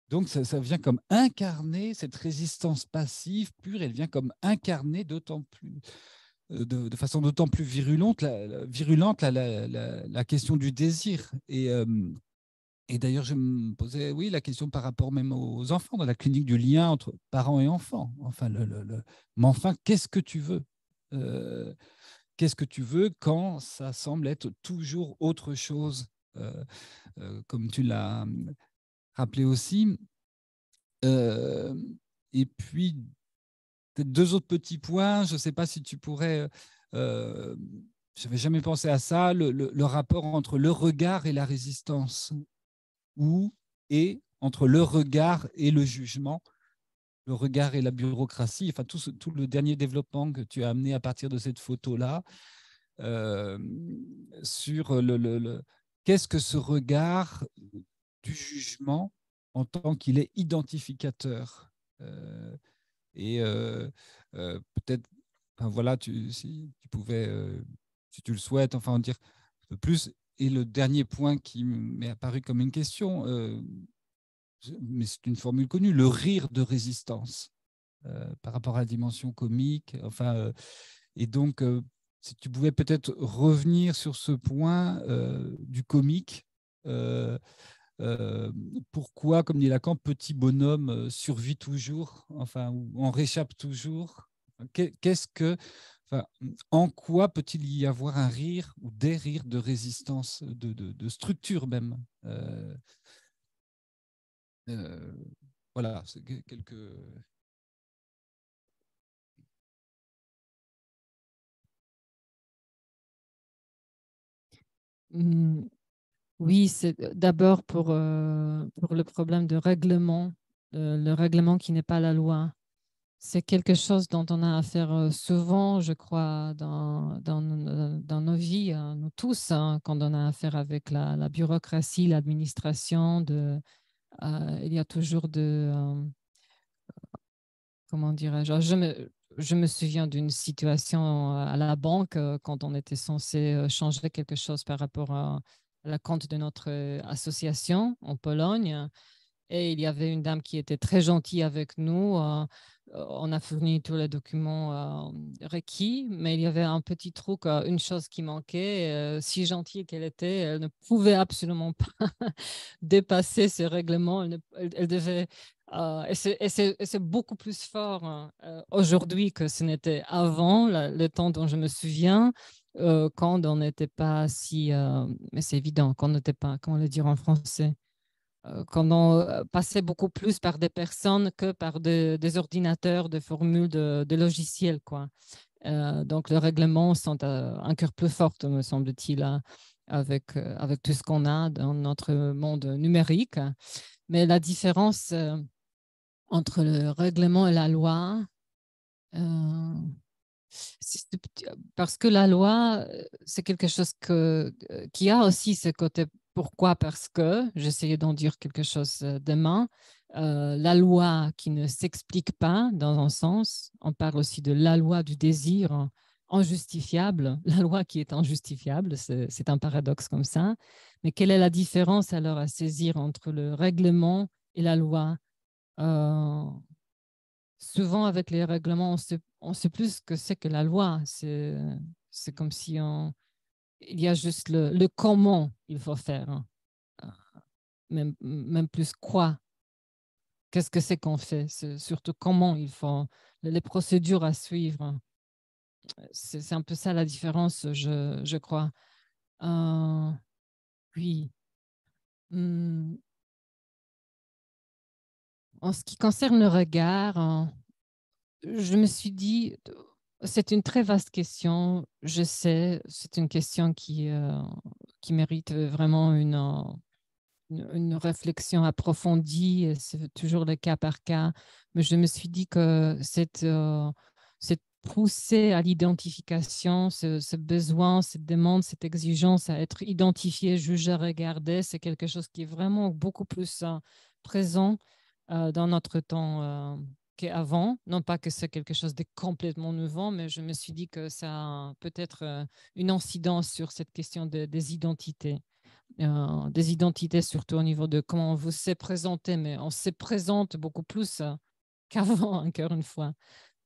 Donc, ça vient comme incarner cette résistance passive pure, elle vient comme incarner d'autant plus, de façon d'autant plus virulente la question du désir. Et d'ailleurs, je me posais, oui, la question par rapport même aux enfants, dans la clinique du lien entre parents et enfants. Enfin, mais enfin, qu'est-ce que tu veux? Qu'est-ce que tu veux quand ça semble être toujours autre chose, comme tu l'as rappelé aussi. Et puis, peut-être deux autres petits points. Je ne sais pas si tu pourrais. Je n'avais jamais pensé à ça, le rapport entre le regard et la résistance, et entre le regard et le jugement, le regard et la bureaucratie, enfin tout le dernier développement que tu as amené à partir de cette photo-là, sur qu'est-ce que ce regard du jugement en tant qu'il est identificateur. Et peut-être, enfin, voilà, si tu pouvais, si tu le souhaites, enfin en dire un peu plus. Et le dernier point qui m'est apparu comme une question, mais c'est une formule connue, le rire de résistance par rapport à la dimension comique. Enfin, et donc, si tu pouvais peut-être revenir sur ce point du comique. Pourquoi, comme dit Lacan, petit bonhomme survit toujours, enfin, ou en réchappe toujours? Qu'est-ce que, enfin, en quoi peut-il y avoir un rire ou des rires de résistance, de structure même? Euh, voilà, c'est quelques. Oui, c'est d'abord pour le problème de règlement, le règlement qui n'est pas la loi. C'est quelque chose dont on a affaire souvent, je crois, dans nos vies, hein, nous tous, hein, quand on a affaire avec la bureaucratie, l'administration. Il y a toujours comment dirais-je, je me souviens d'une situation à la banque quand on était censé changer quelque chose par rapport à la compte de notre association en Pologne. Et il y avait une dame qui était très gentille avec nous. On a fourni tous les documents requis, mais il y avait un petit truc, une chose qui manquait. Si gentille qu'elle était, elle ne pouvait absolument pas dépasser ce règlement. Elle devait. Et c'est beaucoup plus fort hein, aujourd'hui que ce n'était avant, le temps dont je me souviens, quand on n'était pas si. Mais c'est évident, quand on n'était pas, comment le dire en français? Quand on passait beaucoup plus par des personnes que par des ordinateurs, des formules de logiciels, quoi. Donc, les règlements sont un cœur plus fort, me semble-t-il, hein, avec tout ce qu'on a dans notre monde numérique. Mais la différence entre le règlement et la loi, parce que la loi, c'est quelque chose qui a aussi ce côté pourquoi, parce que, j'essayais d'en dire quelque chose demain, la loi qui ne s'explique pas dans un sens, on parle aussi de la loi du désir injustifiable, la loi qui est injustifiable, c'est un paradoxe comme ça. Mais quelle est la différence alors à saisir entre le règlement et la loi? Euh, Souvent, avec les règlements, on sait plus ce que c'est que la loi. C'est comme si il y a juste le comment il faut faire, hein. Même plus quoi. Qu'est-ce que c'est qu'on fait? C'est surtout comment il faut, les procédures à suivre. C'est un peu ça la différence, je crois. Euh, Oui. En ce qui concerne le regard, je me suis dit, c'est une très vaste question. Je sais, c'est une question qui mérite vraiment une réflexion approfondie. C'est toujours le cas par cas. Mais je me suis dit que cette poussée à l'identification, ce besoin, cette demande, cette exigence à être identifié, jugé, regardé, c'est quelque chose qui est vraiment beaucoup plus présent dans notre temps qu'avant. Non pas que c'est quelque chose de complètement nouveau, mais je me suis dit que ça a peut-être une incidence sur cette question des identités. Des identités, surtout au niveau de comment on vous s'est présenté, mais on se présente beaucoup plus qu'avant, encore une fois.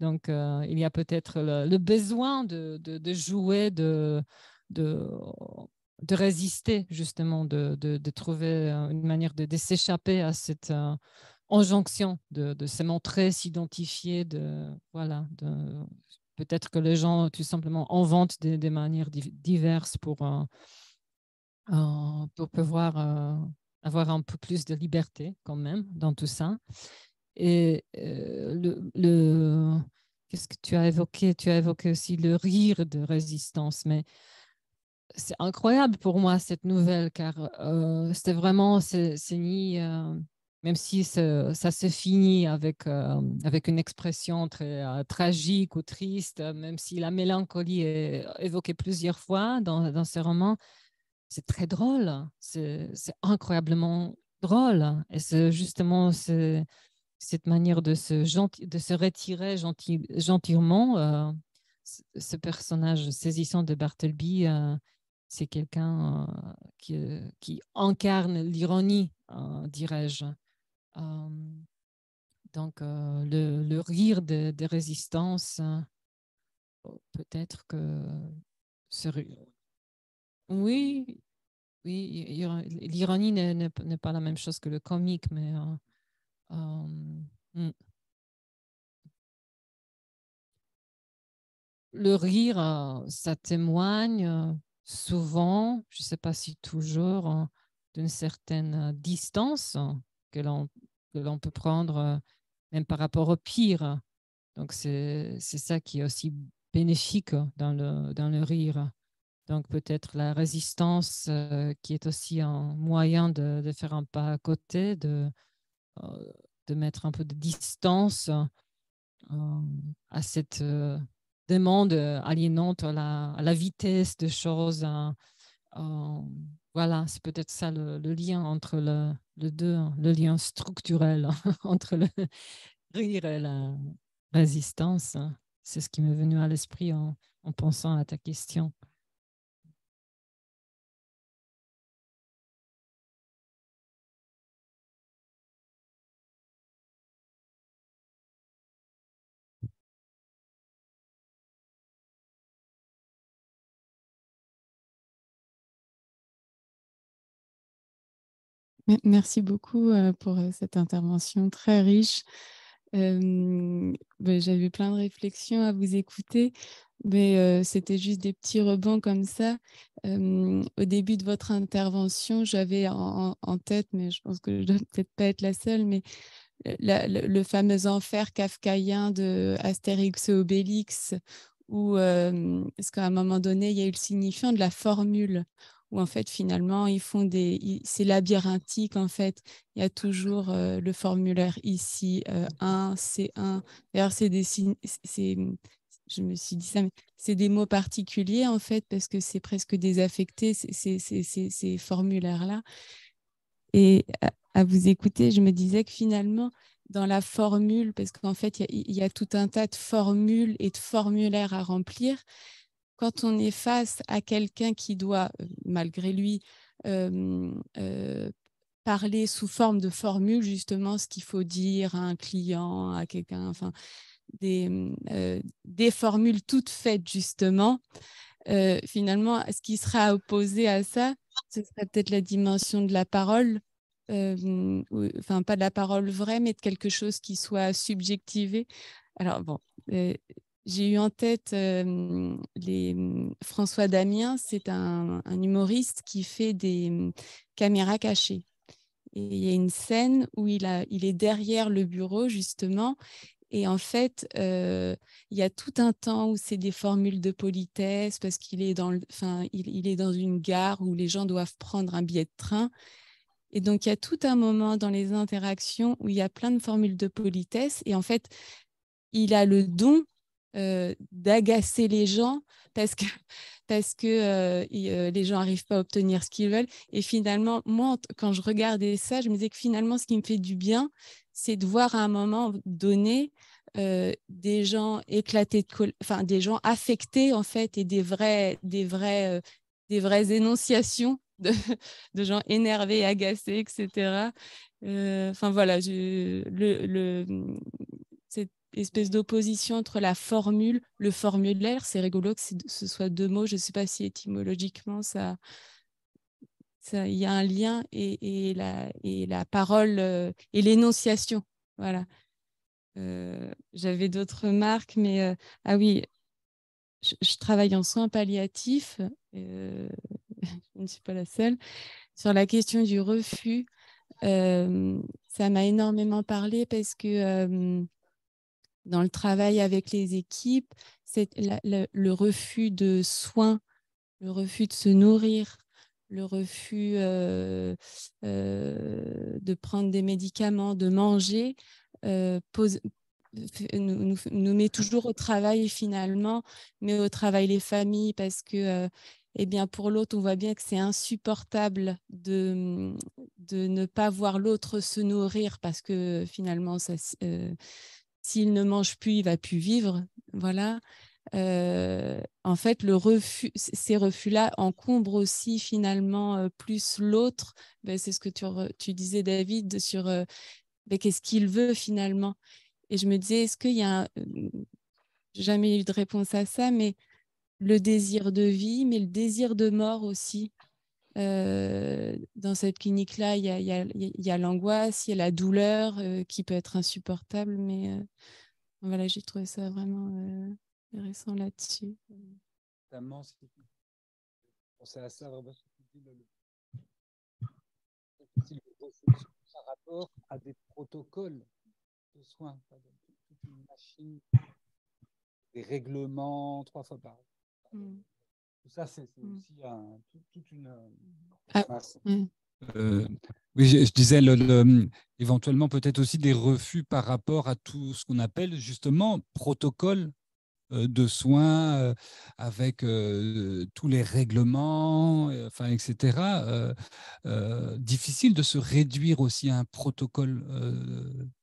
Donc, il y a peut-être le besoin de jouer, de, de résister, justement, de trouver une manière de s'échapper à cette injonction de se montrer, s'identifier, voilà, peut-être que les gens, tout simplement, inventent des manières diverses pour pouvoir avoir un peu plus de liberté quand même dans tout ça. Et qu'est-ce que tu as évoqué? Tu as évoqué aussi le rire de résistance, mais c'est incroyable pour moi cette nouvelle, car c'était vraiment, c'est ni, même si ça se finit avec une expression très tragique ou triste, même si la mélancolie est évoquée plusieurs fois dans ces romans, c'est très drôle, c'est incroyablement drôle. Et c'est justement cette manière de de se retirer gentiment. Ce personnage saisissant de Bartleby, c'est quelqu'un qui incarne l'ironie, dirais-je. Euh, donc, le rire des résistances, peut-être que ce... Oui, oui, l'ironie n'est pas la même chose que le comique, mais mm. Le rire, ça témoigne souvent, je ne sais pas si toujours, d'une certaine distance que l'on peut prendre même par rapport au pire. Donc, c'est ça qui est aussi bénéfique dans le rire. Donc, peut-être la résistance qui est aussi un moyen de faire un pas à côté, de mettre un peu de distance à cette demande aliénante à la vitesse de choses. Voilà, c'est peut-être ça le lien entre le deux, hein, le lien structurel entre le rire et la résistance. C'est ce qui m'est venu à l'esprit en pensant à ta question. Merci beaucoup pour cette intervention très riche. J'avais plein de réflexions à vous écouter, mais c'était juste des petits rebonds comme ça. Au début de votre intervention, j'avais en tête, mais je pense que je ne dois peut-être pas être la seule, mais le fameux enfer kafkaïen de Astérix et Obélix, où, parce qu'à un moment donné, il y a eu le signifiant de la formule, où en fait, finalement, c'est labyrinthique, en fait. Il y a toujours le formulaire ici, 1, C1. D'ailleurs, je me suis dit ça, mais c'est des mots particuliers, en fait, parce que c'est presque désaffecté, ces formulaires-là. Et à vous écouter, je me disais que finalement, dans la formule, parce qu'en fait, il y a tout un tas de formules et de formulaires à remplir, quand on est face à quelqu'un qui doit, malgré lui, parler sous forme de formule, justement, ce qu'il faut dire à un client, à quelqu'un, enfin, des formules toutes faites, justement. Finalement, ce qui sera opposé à ça, ce serait peut-être la dimension de la parole, enfin pas de la parole vraie, mais de quelque chose qui soit subjectivé. Alors bon, j'ai eu en tête François Damien, c'est un humoriste qui fait des caméras cachées. Et il y a une scène où il est derrière le bureau, justement, et en fait, il y a tout un temps où c'est des formules de politesse parce qu'il est il est dans une gare où les gens doivent prendre un billet de train. Et donc, il y a tout un moment dans les interactions où il y a plein de formules de politesse. Et en fait, il a le don d'agacer les gens parce que, les gens n'arrivent pas à obtenir ce qu'ils veulent. Et finalement, moi, quand je regardais ça, je me disais que finalement, ce qui me fait du bien, c'est de voir à un moment donné des gens éclatés des gens affectés en fait, et des vraies énonciations de gens énervés, agacés, etc. Enfin voilà, cette espèce d'opposition entre la formule, le formulaire, c'est rigolo que ce soit deux mots, je ne sais pas si étymologiquement il y a un lien, et la parole et l'énonciation. Voilà. J'avais d'autres remarques, mais ah oui, je travaille en soins palliatifs, je ne suis pas la seule, sur la question du refus. Ça m'a énormément parlé parce que dans le travail avec les équipes, c'est le refus de soins, le refus de se nourrir, le refus de prendre des médicaments, de manger, nous met toujours au travail finalement, mais au travail les familles, parce que eh bien, pour l'autre, on voit bien que c'est insupportable de ne pas voir l'autre se nourrir, parce que finalement, s'il ne mange plus, il ne va plus vivre. Voilà. En fait, ces refus-là encombrent aussi finalement plus l'autre. Ben, c'est ce que tu disais, David, sur ben, qu'est-ce qu'il veut finalement. Et je me disais, est-ce qu'il y a jamais eu de réponse à ça, mais le désir de vie, mais le désir de mort aussi. Dans cette clinique-là, il y a l'angoisse, il y a la douleur qui peut être insupportable, mais voilà, j'ai trouvé ça vraiment intéressant là-dessus. Notamment, si tu pensais à ça, vraiment, par rapport à des protocoles de soins, toute une machine, des règlements 3 fois par an. Tout ça, c'est aussi toute une masse. Oui, je disais éventuellement peut-être aussi des refus par rapport à tout ce qu'on appelle justement protocole de soins avec tous les règlements, enfin, etc. Difficile de se réduire aussi à un protocole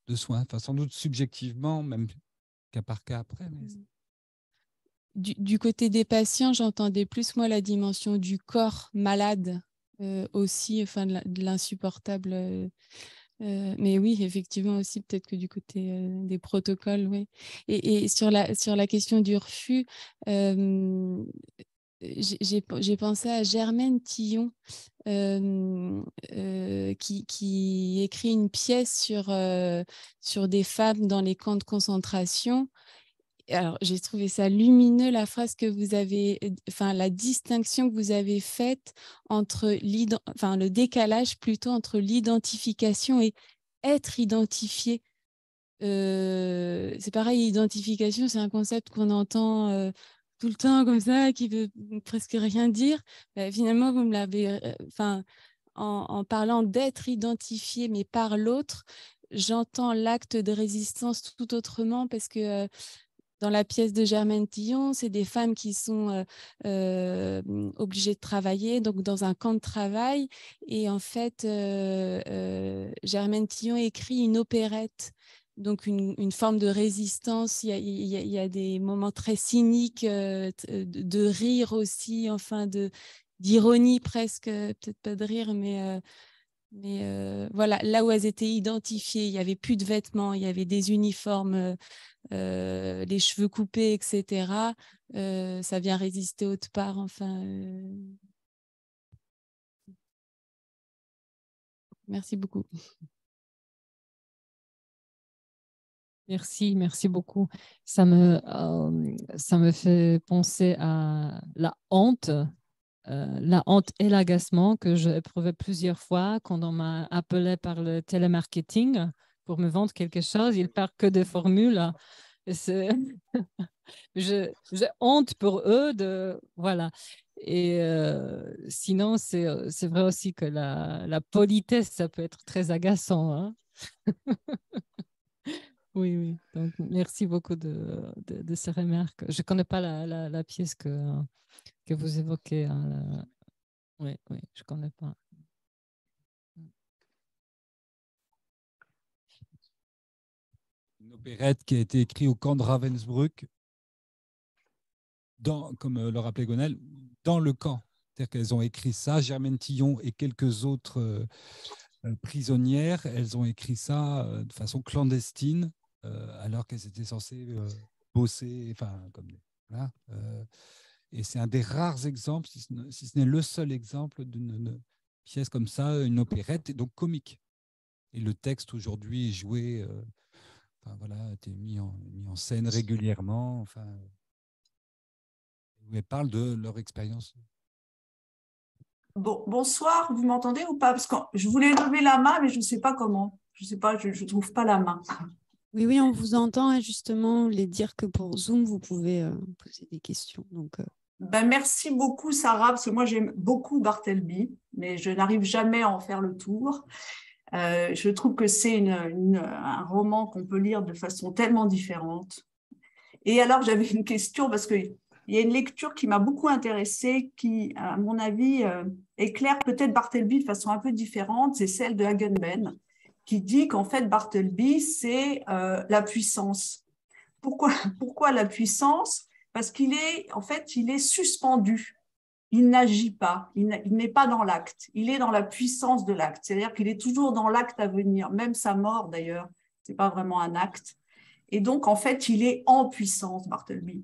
de soins, enfin, sans doute subjectivement, même cas par cas après. Mais... Du côté des patients, j'entendais plus, moi, la dimension du corps malade aussi, enfin, de l'insupportable. Mais oui, effectivement aussi, peut-être que du côté des protocoles, oui. Et sur la question du refus, j'ai pensé à Germaine Tillon, qui écrit une pièce sur des femmes dans les camps de concentration. Alors, j'ai trouvé ça lumineux, la phrase que vous avez, enfin, la distinction que vous avez faite entre le décalage plutôt entre l'identification et être identifié. C'est pareil, identification, c'est un concept qu'on entend tout le temps comme ça, qui veut presque rien dire. Finalement, vous me l'avez, en parlant d'être identifié, mais par l'autre, j'entends l'acte de résistance tout autrement, parce que dans la pièce de Germaine Tillon, c'est des femmes qui sont obligées de travailler, donc dans un camp de travail. Et en fait, Germaine Tillon écrit une opérette, donc une forme de résistance. Il y a des moments très cyniques, de rire aussi, enfin d'ironie presque, peut-être pas de rire, mais voilà, là où elles étaient identifiées, il n'y avait plus de vêtements, il y avait des uniformes, les cheveux coupés, etc. Ça vient résister autre part. Enfin, merci beaucoup. Merci beaucoup. Ça me fait penser à la honte et l'agacement que j'ai éprouvé plusieurs fois quand on m'a appelé par le télémarketing pour me vendre quelque chose. Il parle que des formules. Et j'ai honte pour eux voilà. Et sinon, c'est vrai aussi que la politesse, ça peut être très agaçant, hein. Oui. Donc, merci beaucoup de ces remarques. Je ne connais pas la pièce que vous évoquez, hein. Oui, je ne connais pas. Une opérette qui a été écrite au camp de Ravensbrück, comme le rappelait Gonel, dans le camp. C'est-à-dire qu'elles ont écrit ça, Germaine Tillon et quelques autres prisonnières, elles ont écrit ça de façon clandestine, alors qu'elles étaient censées bosser, enfin, voilà. Et c'est un des rares exemples, si ce n'est le seul exemple d'une pièce comme ça, une opérette, et donc comique. Et le texte aujourd'hui est joué, enfin, voilà, a été mis en scène régulièrement, enfin, où elles parlent de leur expérience. Bonsoir, vous m'entendez ou pas? Parce que je voulais lever la main, mais je ne sais pas comment. Je ne sais pas, je ne trouve pas la main. Oui, on vous entend, et justement, les dire que pour Zoom, vous pouvez poser des questions. Donc, merci beaucoup, Sarah, parce que moi, j'aime beaucoup Bartleby, mais je n'arrive jamais à en faire le tour. Je trouve que c'est un roman qu'on peut lire de façon tellement différente. Et alors, j'avais une question, parce qu'il y a une lecture qui m'a beaucoup intéressée, qui, à mon avis, éclaire peut-être Bartleby de façon un peu différente, c'est celle de Agamben, qui dit qu'en fait, Bartleby, c'est la puissance. Pourquoi la puissance? Parce il est suspendu. Il n'agit pas, il n'est pas dans l'acte, il est dans la puissance de l'acte. C'est-à-dire qu'il est toujours dans l'acte à venir, même sa mort d'ailleurs, ce n'est pas vraiment un acte. Et donc, en fait, il est en puissance, Bartleby.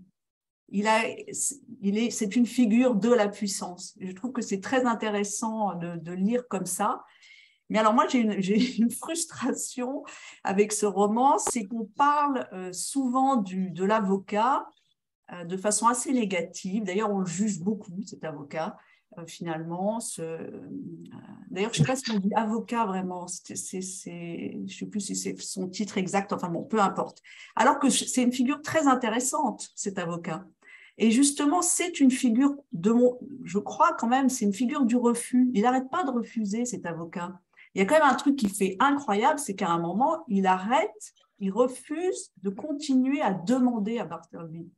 C'est une figure de la puissance. Je trouve que c'est très intéressant de lire comme ça. Mais alors moi, j'ai une frustration avec ce roman, c'est qu'on parle souvent de l'avocat de façon assez négative. D'ailleurs, on le juge beaucoup, cet avocat, finalement. D'ailleurs, je ne sais pas si on dit avocat vraiment. Je ne sais plus si c'est son titre exact. Enfin bon, peu importe. Alors que c'est une figure très intéressante, cet avocat. Et justement, c'est une figure je crois quand même, c'est une figure du refus. Il n'arrête pas de refuser, cet avocat. Il y a quand même un truc qui fait incroyable, c'est qu'à un moment, il refuse de continuer à demander à Bartleby.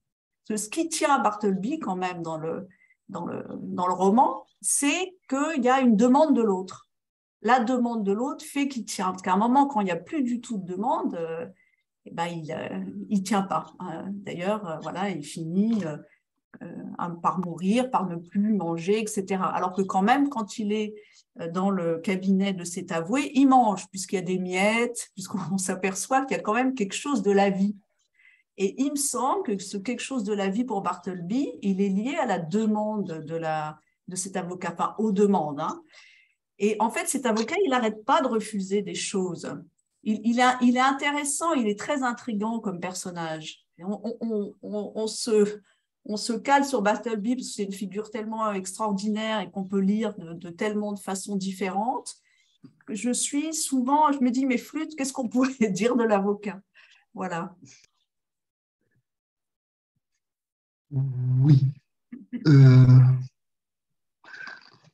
Ce qui tient Bartleby quand même dans le roman, c'est qu'il y a une demande de l'autre. La demande de l'autre fait qu'il tient. Parce qu'à un moment, quand il n'y a plus du tout de demande, il tient pas. D'ailleurs, voilà, il finit par mourir, par ne plus manger, etc. Alors que quand même, quand il est dans le cabinet de cet avoué, il mange, puisqu'il y a des miettes, puisqu'on s'aperçoit qu'il y a quand même quelque chose de la vie. Et il me semble que ce quelque chose de la vie pour Bartleby, il est lié à la demande de cet avocat, enfin aux demandes. Hein. Et en fait, cet avocat, il n'arrête pas de refuser des choses. Il est intéressant, il est très intriguant comme personnage. On se cale sur Bartleby parce que c'est une figure tellement extraordinaire et qu'on peut lire de tellement de façons différentes. Je me dis, mais flûte, qu'est-ce qu'on pourrait dire de l'avocat? Voilà. Oui.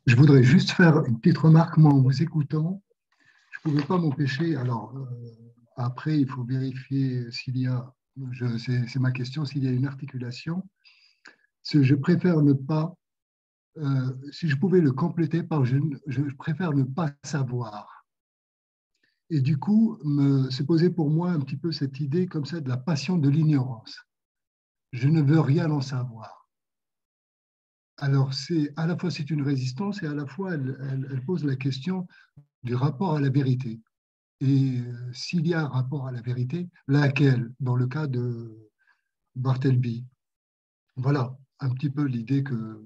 Je voudrais juste faire une petite remarque, moi, en vous écoutant. Je ne pouvais pas m'empêcher. Alors, après, il faut vérifier s'il y a, c'est ma question, s'il y a une articulation. Je préfère ne pas, si je pouvais le compléter par je préfère ne pas savoir. Et du coup, se poser pour moi un petit peu cette idée comme ça de la passion de l'ignorance. Je ne veux rien en savoir. Alors, à la fois c'est une résistance et à la fois elle pose la question du rapport à la vérité. Et s'il y a un rapport à la vérité, laquelle? Dans le cas de Bartleby. Voilà un petit peu l'idée que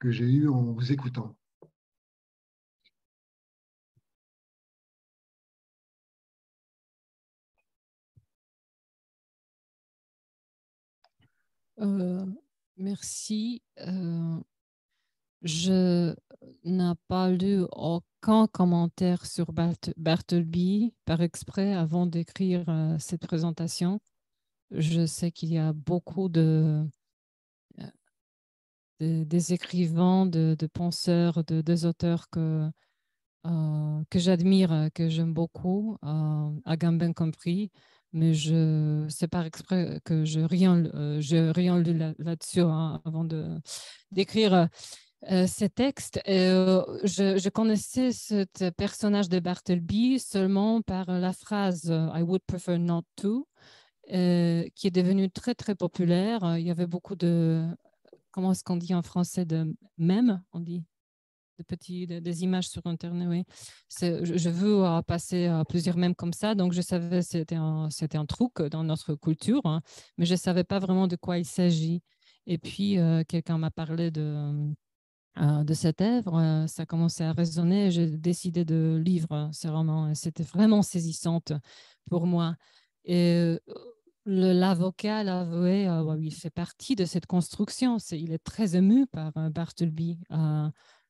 j'ai eue en vous écoutant. Merci. Je n'ai pas lu aucun commentaire sur Bartleby par exprès avant d'écrire cette présentation. Je sais qu'il y a beaucoup des écrivains, de penseurs, des auteurs que j'admire, que j'aime beaucoup, Agamben compris, mais c'est par exprès que je rien lu là-dessus avant d'écrire ces textes. Je connaissais ce personnage de Bartleby seulement par la phrase I would prefer not to, qui est devenue très, très populaire. Il y avait beaucoup comment est-ce qu'on dit en français, de mèmes, on dit des images sur Internet, oui. Je veux passer plusieurs mèmes comme ça, donc je savais que c'était un truc dans notre culture, hein, mais je ne savais pas vraiment de quoi il s'agit. Et puis, quelqu'un m'a parlé de cette œuvre, ça a commencé à résonner, j'ai décidé de lire ces romans, c'était vraiment saisissante pour moi. Et l'avocat, l'avoué, il fait partie de cette construction, il est très ému par Bartleby.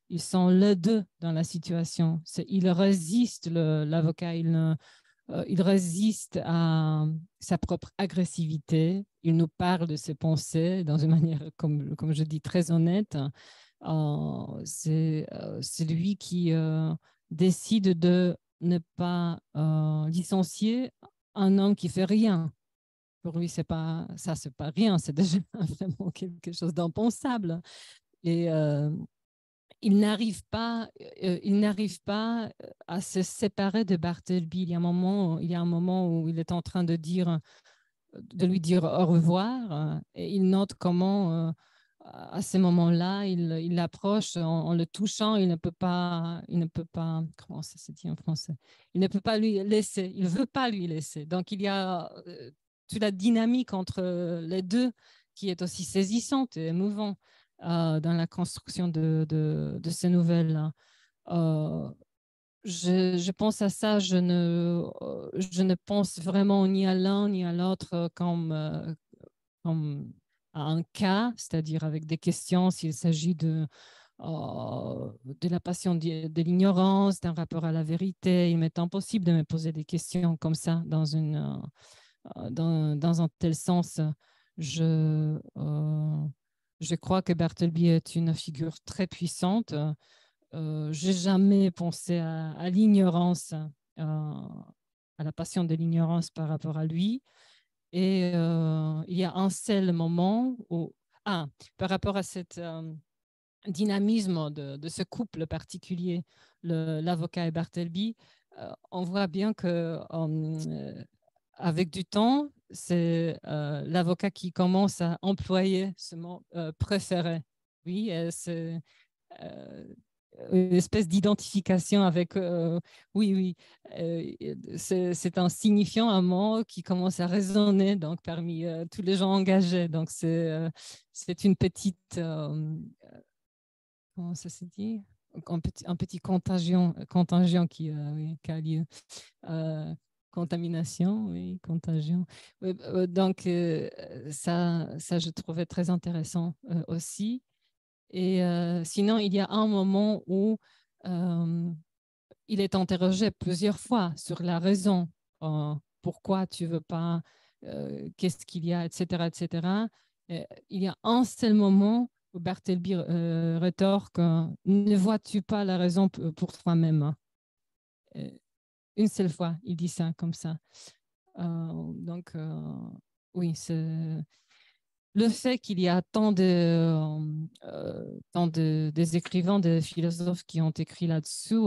Ils sont les deux dans la situation. Il résiste, l'avocat, il résiste à sa propre agressivité. Il nous parle de ses pensées dans une manière, comme je dis, très honnête. C'est lui qui décide de ne pas licencier un homme qui fait rien. Pour lui, c'est pas rien, c'est déjà vraiment quelque chose d'impensable. Et il n'arrive pas à se séparer de Bartleby. Il y a un moment où il est en train de lui dire au revoir, et il note comment à ce moment-là, il l'approche en le touchant. Il ne peut pas, comment ça se dit en français? Il ne peut pas lui laisser, il ne veut pas lui laisser. Donc, il y a toute la dynamique entre les deux qui est aussi saisissante et émouvante dans la construction de ces nouvelles-là. Je pense à ça, je ne pense vraiment ni à l'un ni à l'autre comme à un cas, c'est-à-dire avec des questions, s'il s'agit de la passion de l'ignorance, d'un rapport à la vérité. Il m'est impossible de me poser des questions comme ça dans un tel sens. Je crois que Bartleby est une figure très puissante. J'ai jamais pensé à l'ignorance, à la passion de l'ignorance par rapport à lui. Et il y a un seul moment où, par rapport à cet dynamisme de ce couple particulier, l'avocat et Bartleby, on voit bien que avec du temps, c'est l'avocat qui commence à employer ce mot préféré. Oui, c'est une espèce d'identification avec oui, c'est un signifiant, un mot qui commence à résonner donc parmi tous les gens engagés. Donc c'est une petite comment ça se dit, un petit contagion qui a lieu. Contamination, oui, contagion. Donc ça je trouvais très intéressant aussi. Et sinon, il y a un moment où il est interrogé plusieurs fois sur la raison. Pourquoi tu ne veux pas, qu'est-ce qu'il y a, etc. etc. Et il y a un seul moment où Bartleby rétorque, ne vois-tu pas la raison pour toi-même? Une seule fois, il dit ça comme ça. Donc, oui, c'est le fait qu'il y a tant des écrivains, des philosophes qui ont écrit là-dessus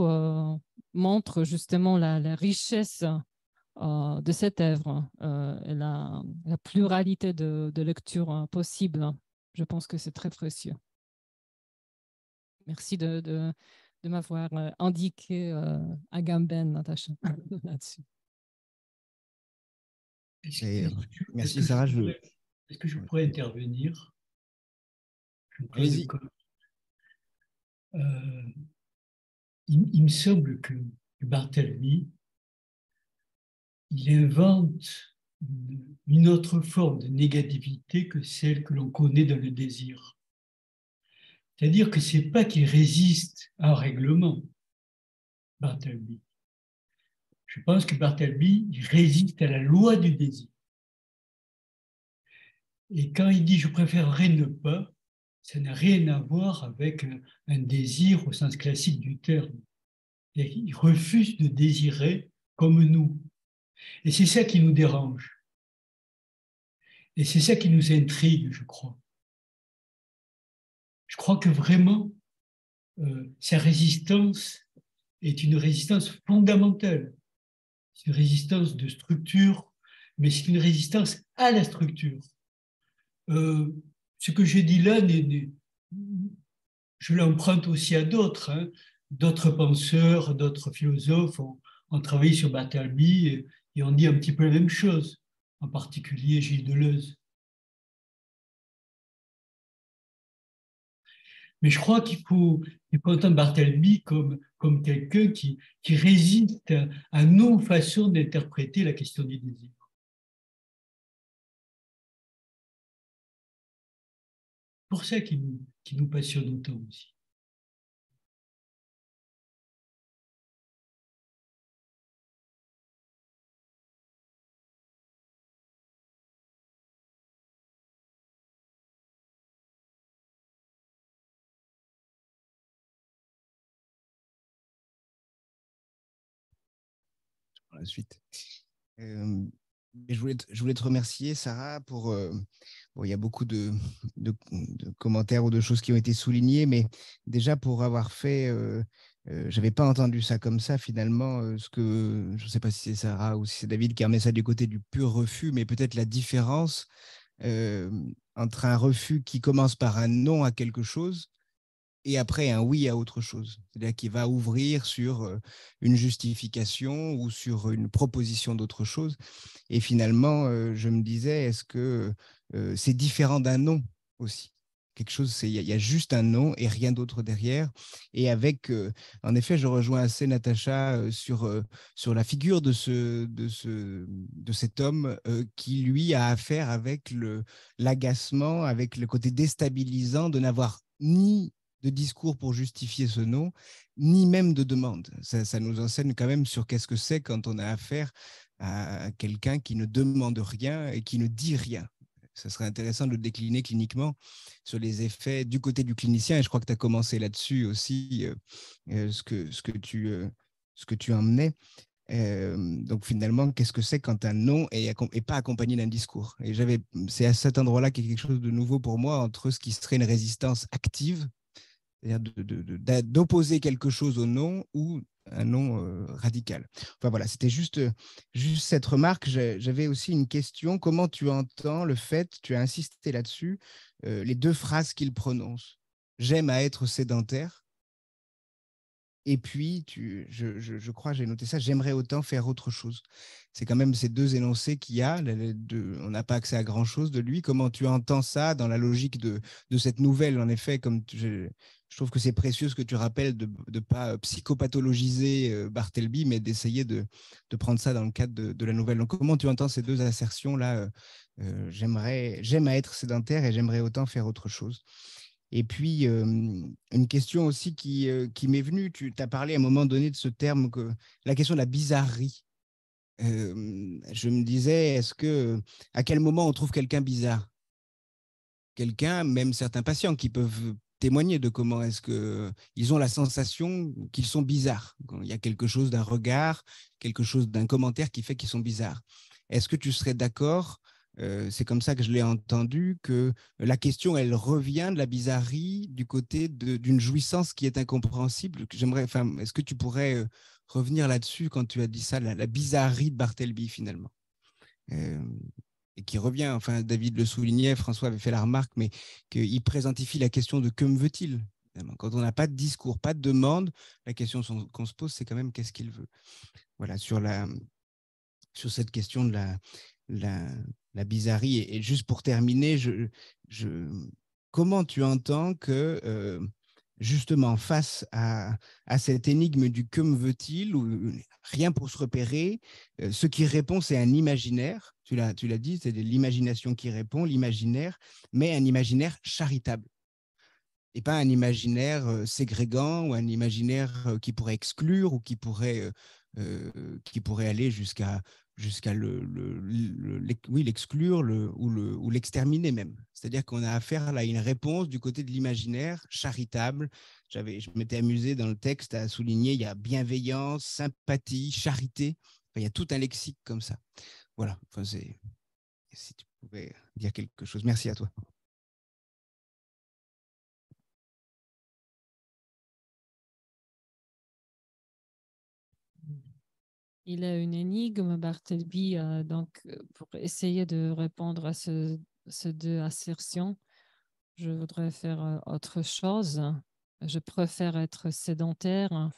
montre justement la richesse de cette œuvre et la pluralité de lectures possibles. Je pense que c'est très précieux. Merci de m'avoir indiqué Agamben, Natacha, là-dessus. Merci Sarah. Est-ce que je pourrais intervenir? Allez-y. Il me semble que Bartleby, il invente une autre forme de négativité que celle que l'on connaît dans le désir. C'est-à-dire que ce n'est pas qu'il résiste à un règlement, Bartleby. Je pense que Bartleby résiste à la loi du désir. Et quand il dit « je préférerais ne pas », ça n'a rien à voir avec un désir au sens classique du terme. Il refuse de désirer comme nous. Et c'est ça qui nous dérange. Et c'est ça qui nous intrigue, je crois. Je crois que vraiment, sa résistance est une résistance fondamentale. C'est une résistance de structure, mais c'est une résistance à la structure. Ce que je dis là, je l'emprunte aussi à d'autres. Hein. D'autres penseurs, d'autres philosophes ont travaillé sur Bartleby et ont dit un petit peu la même chose, en particulier Gilles Deleuze. Mais je crois qu'il faut entendre Bartleby comme quelqu'un qui résiste à nos façons d'interpréter la question du désir. C'est pour ça qu'il nous passionne autant aussi. La suite. Je voulais te remercier, Sarah, pour... bon, il y a beaucoup de commentaires ou de choses qui ont été soulignées, mais déjà pour avoir fait... je n'avais pas entendu ça comme ça, finalement, je ne sais pas si c'est Sarah ou si c'est David qui a amené ça du côté du pur refus, mais peut-être la différence entre un refus qui commence par un non à quelque chose et après un oui à autre chose. C'est-à-dire qu'il va ouvrir sur une justification ou sur une proposition d'autre chose. Et finalement, je me disais, est-ce que c'est différent d'un non aussi? Quelque chose, il y a juste un non et rien d'autre derrière. Et avec, en effet, je rejoins assez Natacha sur la figure de cet homme qui, lui, a affaire avec l'agacement, avec le côté déstabilisant de n'avoir ni de discours pour justifier ce non, ni même de demande. Ça nous enseigne quand même sur qu'est-ce que c'est quand on a affaire à quelqu'un qui ne demande rien et qui ne dit rien. Ça serait intéressant de le décliner cliniquement sur les effets du côté du clinicien, et je crois que tu as commencé là-dessus aussi, ce que tu emmenais. Donc finalement, qu'est-ce que c'est quand un non est pas accompagné d'un discours? Et c'est à cet endroit-là qu'il y a quelque chose de nouveau pour moi entre ce qui serait une résistance active, c'est-à-dire d'opposer quelque chose au non ou un non radical. Enfin voilà, c'était juste cette remarque. J'avais aussi une question. Comment tu entends le fait, tu as insisté là-dessus, les deux phrases qu'il prononce? J'aime à être sédentaire. Et puis, je crois, j'ai noté ça, j'aimerais autant faire autre chose. C'est quand même ces deux énoncés qu'il y a. On n'a pas accès à grand-chose de lui. Comment tu entends ça dans la logique de cette nouvelle? En effet, je trouve que c'est précieux ce que tu rappelles de ne pas psychopathologiser Bartleby, mais d'essayer de prendre ça dans le cadre de la nouvelle. Donc, comment tu entends ces deux assertions-là? J'aime à être sédentaire et j'aimerais autant faire autre chose. Et puis, une question aussi qui m'est venue, tu as parlé à un moment donné de ce terme, la question de la bizarrerie. Je me disais, à quel moment on trouve quelqu'un bizarre? Quelqu'un, même certains patients qui peuvent témoigner de comment est-ce qu'ils ont la sensation qu'ils sont bizarres. Quand il y a quelque chose d'un regard, quelque chose d'un commentaire qui fait qu'ils sont bizarres. Est-ce que tu serais d'accord, c'est comme ça que je l'ai entendu, que la question, elle revient de la bizarrerie du côté d'une jouissance qui est incompréhensible? Est-ce que tu pourrais revenir là-dessus quand tu as dit ça, la bizarrerie de Bartleby finalement? Et qui revient, enfin David le soulignait, François avait fait la remarque, mais qu'il présentifie la question de que me veut-il? Quand on n'a pas de discours, pas de demande, la question qu'on se pose, c'est quand même qu'est-ce qu'il veut. Voilà, sur cette question de la bizarrerie. Et juste pour terminer, comment tu entends que justement face à cette énigme du que me veut-il, ou rien pour se repérer. Ce qui répond, c'est un imaginaire, tu l'as dit, c'est l'imagination qui répond, l'imaginaire, mais un imaginaire charitable. Et pas un imaginaire ségrégant ou un imaginaire qui pourrait exclure ou qui pourrait aller jusqu'à l'exclure ou l'exterminer même. C'est-à-dire qu'on a affaire là à une réponse du côté de l'imaginaire charitable. Je m'étais amusé dans le texte à souligner, il y a bienveillance, sympathie, charité. Enfin, il y a tout un lexique comme ça. Voilà, enfin, si tu pouvais dire quelque chose. Merci à toi. Il a une énigme, Bartleby, donc pour essayer de répondre à ces deux assertions, je voudrais faire autre chose. Je préfère être sédentaire.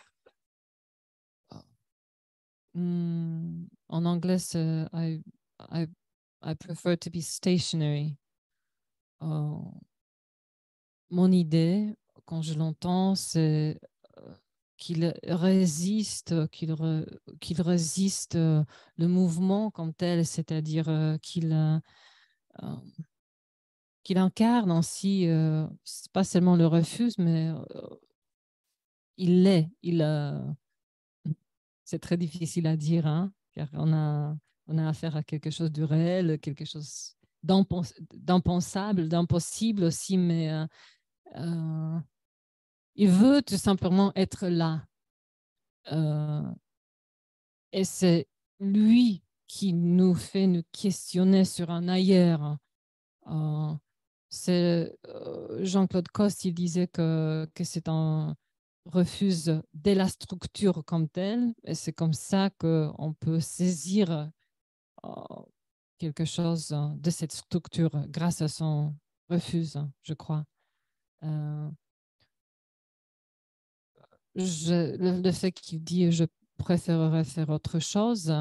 En anglais, c'est I prefer to be stationary. Mon idée, quand je l'entends, c'est qu'il résiste le mouvement comme tel, c'est-à-dire qu'il incarne ainsi, pas seulement le refuse, mais il l'est. C'est très difficile à dire, hein, car on a affaire à quelque chose de réel, quelque chose d'impensable, d'impossible aussi, mais il veut tout simplement être là. Et c'est lui qui nous fait nous questionner sur un ailleurs. Jean-Claude Coste, il disait que c'est un refuse de la structure comme telle, et c'est comme ça qu'on peut saisir quelque chose de cette structure grâce à son refus, je crois. Le fait qu'il dit je préférerais faire autre chose,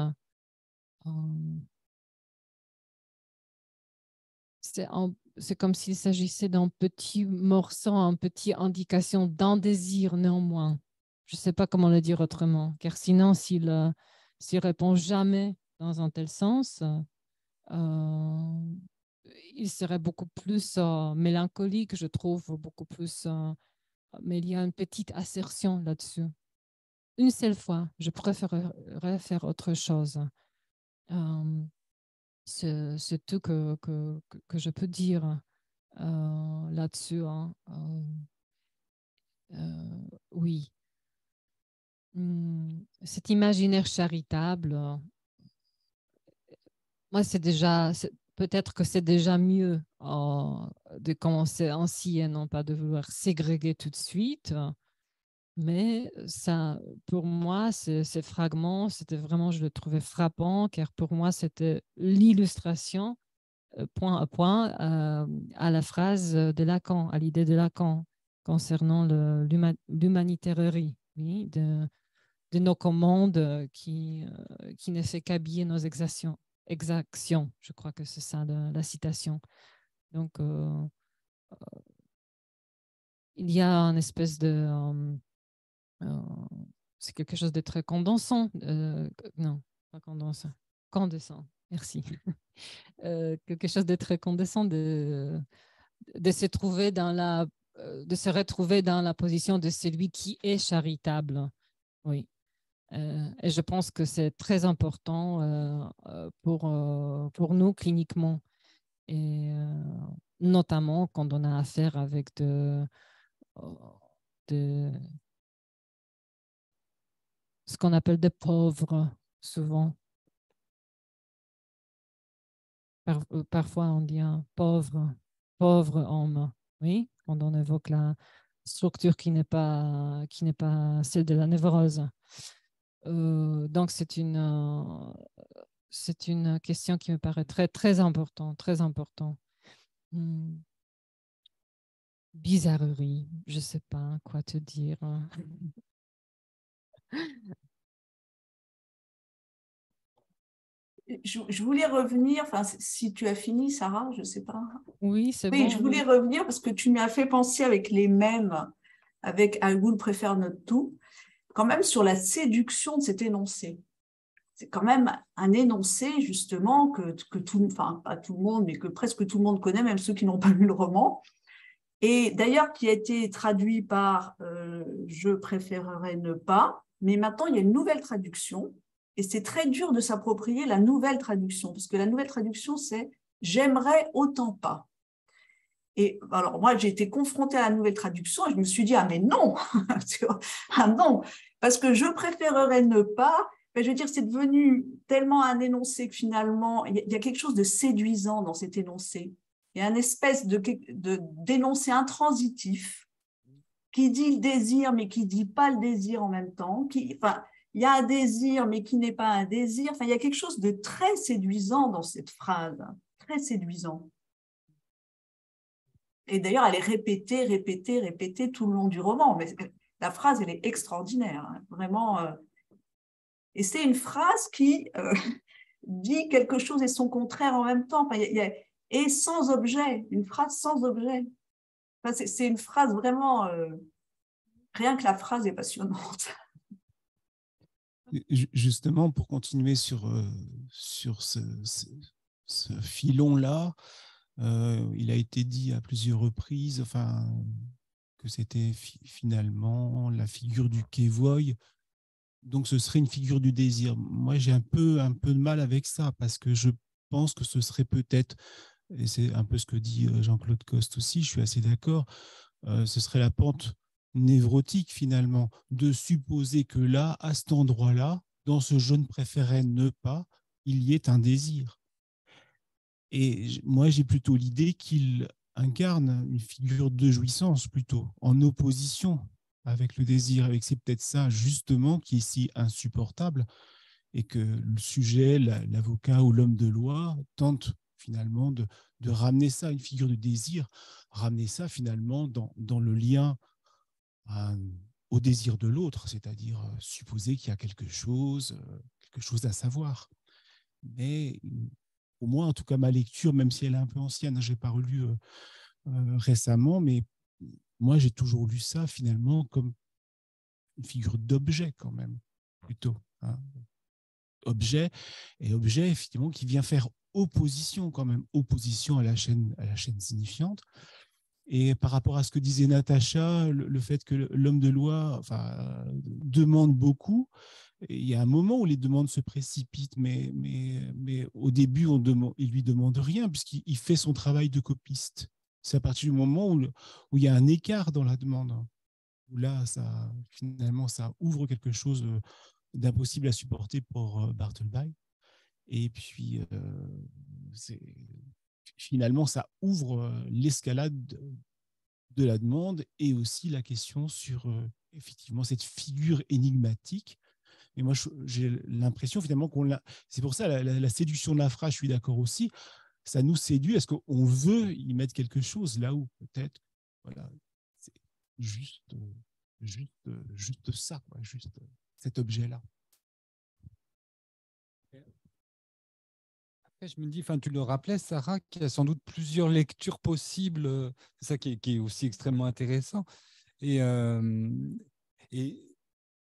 c'est comme s'il s'agissait d'un petit morceau, une petite indication d'un désir néanmoins. Je ne sais pas comment le dire autrement, car sinon, s'il répond jamais dans un tel sens, il serait beaucoup plus mélancolique, je trouve, beaucoup plus. Mais il y a une petite assertion là-dessus. Une seule fois, je préférerais faire autre chose. C'est tout que je peux dire là-dessus. Hein. Oui. Cet imaginaire charitable, moi, peut-être que c'est déjà mieux de commencer ainsi et non pas de vouloir ségréguer tout de suite. Mais ça, pour moi, ces fragments, c'était vraiment, je le trouvais frappant, car pour moi, c'était l'illustration, point à point, à la phrase de Lacan, à l'idée de Lacan, concernant l'humanitairerie, oui, de nos commandes qui ne fait qu'habiller nos exactions. Je crois que c'est ça la citation. Donc, il y a une espèce de... c'est quelque chose de très condensant. Non, pas condensant. Condensant, merci. Quelque chose de très condensant de se trouver de se retrouver dans la position de celui qui est charitable. Oui. Et je pense que c'est très important pour nous cliniquement. Et notamment quand on a affaire avec ce qu'on appelle des pauvres, souvent. Parfois, on dit un pauvre homme, oui, quand on évoque la structure qui n'est pas celle de la névrose. Donc, c'est une question qui me paraît très, très importante, très important. Bizarrerie, je ne sais pas quoi te dire. Je voulais revenir, enfin, si tu as fini, Sarah, je ne sais pas. Oui, c'est bon. Oui, je voulais revenir parce que tu m'as fait penser avec les mèmes avec « Al-Ghoul préfère notre tout », quand même sur la séduction de cet énoncé. C'est quand même un énoncé, justement, que tout, enfin, pas tout le monde, mais que presque tout le monde connaît, même ceux qui n'ont pas lu le roman. Et d'ailleurs, qui a été traduit par je préférerais ne pas », mais maintenant, il y a une nouvelle traduction, et c'est très dur de s'approprier la nouvelle traduction, parce que la nouvelle traduction, c'est « j'aimerais autant pas ». Et alors, moi, j'ai été confrontée à la nouvelle traduction, et je me suis dit « ah, mais non !» Ah non, parce que « je préférerais ne pas », ben, je veux dire, c'est devenu tellement un énoncé que finalement, il y a quelque chose de séduisant dans cet énoncé. Il y a une espèce d'énoncé intransitif qui dit le désir, mais qui ne dit pas le désir en même temps. Enfin, il y a un désir, mais qui n'est pas un désir. Enfin, il y a quelque chose de très séduisant dans cette phrase, très séduisant. Et d'ailleurs, elle est répétée, répétée, répétée tout le long du roman. Mais la phrase, elle est extraordinaire, hein, vraiment. Et c'est une phrase qui dit quelque chose et son contraire en même temps. Enfin, et sans objet, une phrase sans objet. Enfin, c'est une phrase vraiment, rien que la phrase est passionnante. Justement, pour continuer sur ce filon-là, il a été dit à plusieurs reprises, enfin, que c'était finalement la figure du Kévoy. Donc, ce serait une figure du désir. Moi, j'ai un peu de mal avec ça, parce que je pense que ce serait peut-être, et c'est un peu ce que dit Jean-Claude Coste aussi, je suis assez d'accord, ce serait la pente névrotique finalement, de supposer que là, à cet endroit-là, dans ce je ne préférais ne pas, il y ait un désir. Et moi, j'ai plutôt l'idée qu'il incarne une figure de jouissance plutôt, en opposition avec le désir, avec c'est peut-être ça justement qui est si insupportable, et que le sujet, l'avocat ou l'homme de loi tente finalement de ramener ça à une figure de désir, ramener ça finalement dans le lien au désir de l'autre, c'est-à-dire supposer qu'il y a quelque chose à savoir. Mais pour moi, en tout cas, ma lecture, même si elle est un peu ancienne, je n'ai pas relu récemment, mais moi, j'ai toujours lu ça finalement comme une figure d'objet quand même, plutôt. Hein. Objet, effectivement, qui vient faire opposition quand même, opposition à la chaîne signifiante. Et par rapport à ce que disait Natacha, le fait que l'homme de loi demande beaucoup, il y a un moment où les demandes se précipitent, mais au début, il ne lui demande rien, puisqu'il fait son travail de copiste. C'est à partir du moment où il y a un écart dans la demande, où là, finalement, ça ouvre quelque chose d'impossible à supporter pour Bartleby. Et puis, finalement, ça ouvre l'escalade de la demande et aussi la question sur effectivement cette figure énigmatique. Et moi, j'ai l'impression finalement c'est pour ça la séduction de la phrase, je suis d'accord aussi, ça nous séduit. Est-ce qu'on veut y mettre quelque chose là où peut-être, voilà, c'est juste ça, quoi, juste cet objet-là. Après, je me dis, tu le rappelais, Sarah, qu'il y a sans doute plusieurs lectures possibles. C'est ça qui est aussi extrêmement intéressant. Et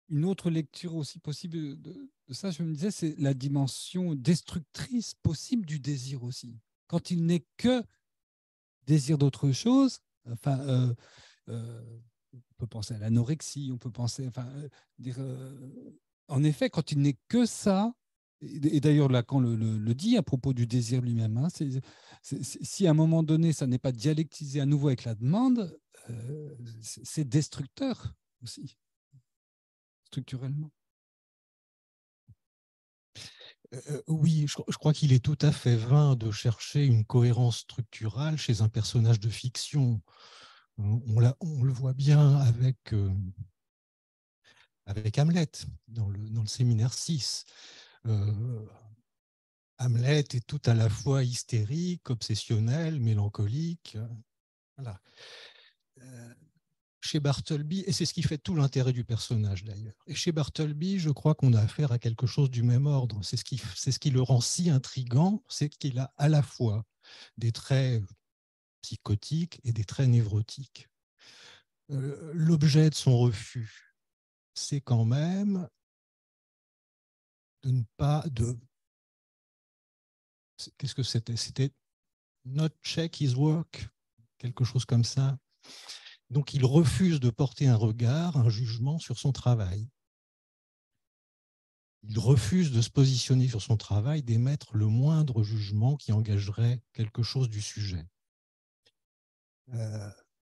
une autre lecture aussi possible de ça, je me disais, c'est la dimension destructrice possible du désir aussi. Quand il n'est que désir d'autre chose, on peut penser à l'anorexie, on peut penser, en effet, quand il n'est que ça, et d'ailleurs Lacan le dit à propos du désir lui-même, hein, si à un moment donné, ça n'est pas dialectisé à nouveau avec la demande, c'est destructeur aussi, structurellement. Oui, je crois qu'il est tout à fait vain de chercher une cohérence structurale chez un personnage de fiction. On le voit bien avec Hamlet, dans le séminaire 6. Hamlet est tout à la fois hystérique, obsessionnel, mélancolique. Voilà. Chez Bartleby, et c'est ce qui fait tout l'intérêt du personnage d'ailleurs, et chez Bartleby, je crois qu'on a affaire à quelque chose du même ordre. C'est ce qui le rend si intriguant, c'est qu'il a à la fois des traits psychotiques et des traits névrotiques. l'objet de son refus, c'est quand même de ne pas de. Qu'est-ce que c'était? C'était not check his work, quelque chose comme ça. Donc, il refuse de porter un regard, un jugement sur son travail. Il refuse de se positionner sur son travail, d'émettre le moindre jugement qui engagerait quelque chose du sujet.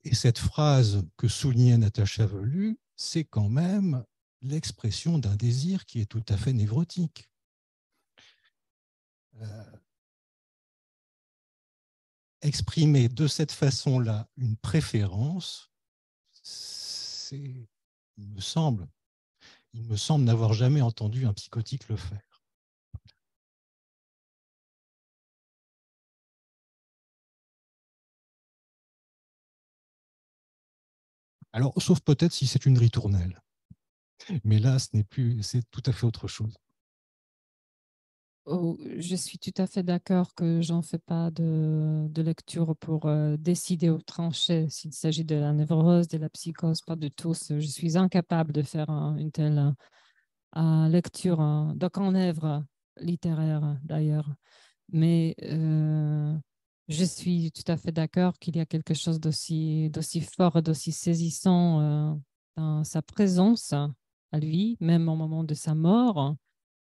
Et cette phrase que soulignait Natacha Velu, c'est quand même l'expression d'un désir qui est tout à fait névrotique. Exprimer de cette façon-là une préférence, il me semble n'avoir jamais entendu un psychotique le faire. Alors, sauf peut-être si c'est une ritournelle. Mais là, c'est tout à fait autre chose. Oh, je suis tout à fait d'accord que j'en fais pas de lecture pour décider ou trancher s'il s'agit de la névrose, de la psychose, pas du tout. Je suis incapable de faire une telle lecture d'aucun œuvre littéraire d'ailleurs. Mais je suis tout à fait d'accord qu'il y a quelque chose d'aussi fort, d'aussi saisissant dans sa présence à lui, même au moment de sa mort.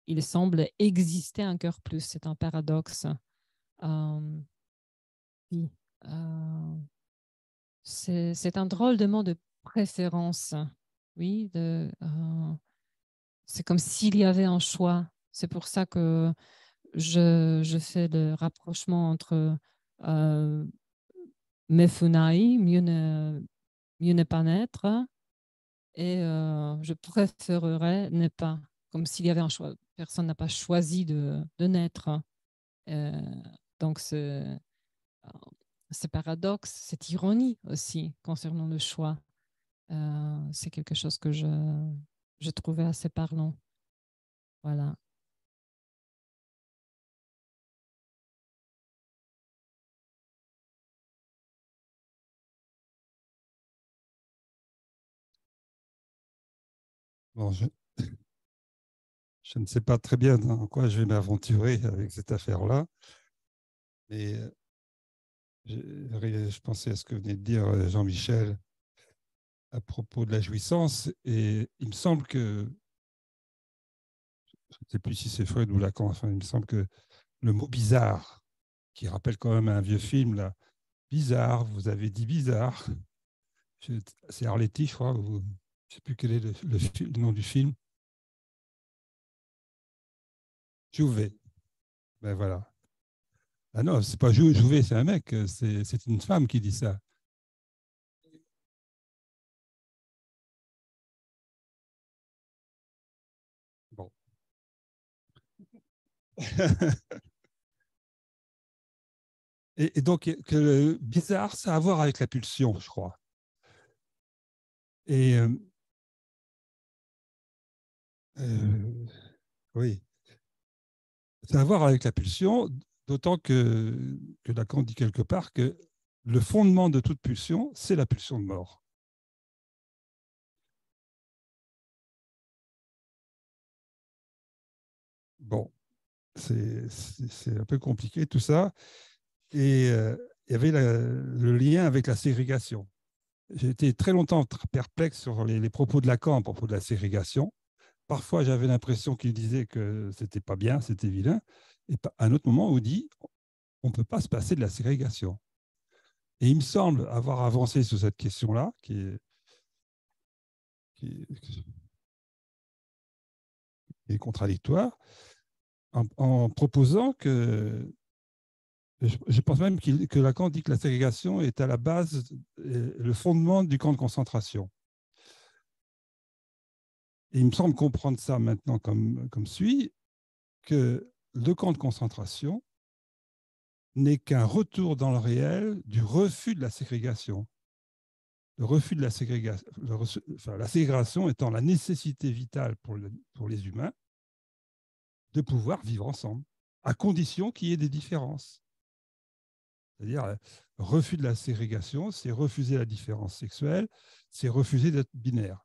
Il semble exister encore plus. C'est un paradoxe. Oui. C'est un drôle de mot de préférence. Oui, c'est comme s'il y avait un choix. C'est pour ça que je fais le rapprochement entre Mefunai, mieux ne pas naître, et je préférerais ne pas, comme s'il y avait un choix. Personne n'a pas choisi de naître. Donc, ce paradoxe, cette ironie aussi concernant le choix, c'est quelque chose que je trouvais assez parlant. Voilà. Bon, je ne sais pas très bien dans quoi je vais m'aventurer avec cette affaire-là, mais je pensais à ce que venait de dire Jean-Michel à propos de la jouissance, et il me semble que, je ne sais plus si c'est Freud ou Lacan, enfin, il me semble que le mot bizarre, qui rappelle quand même un vieux film, là, bizarre, vous avez dit bizarre, c'est Arletty, je crois, ou, je ne sais plus quel est le nom du film. Jouvet. Ben voilà. Ah non, c'est pas Jouvet, c'est un mec, c'est une femme qui dit ça. Bon. Et donc, que bizarre, ça a à voir avec la pulsion, je crois. Et oui, ça a à voir avec la pulsion, d'autant que Lacan dit quelque part que le fondement de toute pulsion, c'est la pulsion de mort. Bon, c'est un peu compliqué tout ça. Et il y avait le lien avec la ségrégation. J'ai été très longtemps perplexe sur les propos de Lacan à propos de la ségrégation. Parfois, j'avais l'impression qu'il disait que c'était pas bien, c'était vilain. Et à un autre moment, on dit on ne peut pas se passer de la ségrégation. Et il me semble avoir avancé sur cette question-là, qui est contradictoire, en proposant que je pense même que Lacan dit que la ségrégation est à la base, le fondement du camp de concentration. Et il me semble comprendre ça maintenant comme suit, que le camp de concentration n'est qu'un retour dans le réel du refus de la ségrégation. Le refus de la ségrégation, la ségrégation étant la nécessité vitale pour les humains de pouvoir vivre ensemble, à condition qu'il y ait des différences. C'est-à-dire, refus de la ségrégation, c'est refuser la différence sexuelle, c'est refuser d'être binaire.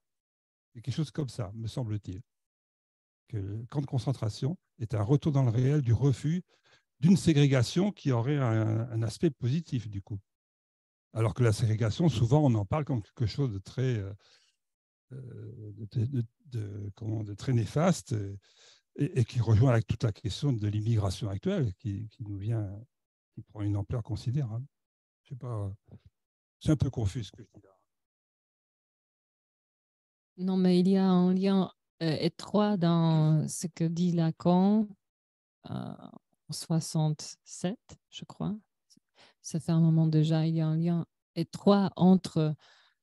C'est quelque chose comme ça, me semble-t-il. Que le camp de concentration est un retour dans le réel du refus d'une ségrégation qui aurait un aspect positif, du coup. Alors que la ségrégation, souvent, on en parle comme quelque chose de très, de très néfaste et qui rejoint avec toute la question de l'immigration actuelle qui nous vient, qui prend une ampleur considérable. Je sais pas, c'est un peu confus ce que je dis là. Non, mais il y a un lien étroit dans ce que dit Lacan en 67, je crois. Ça fait un moment déjà, il y a un lien étroit entre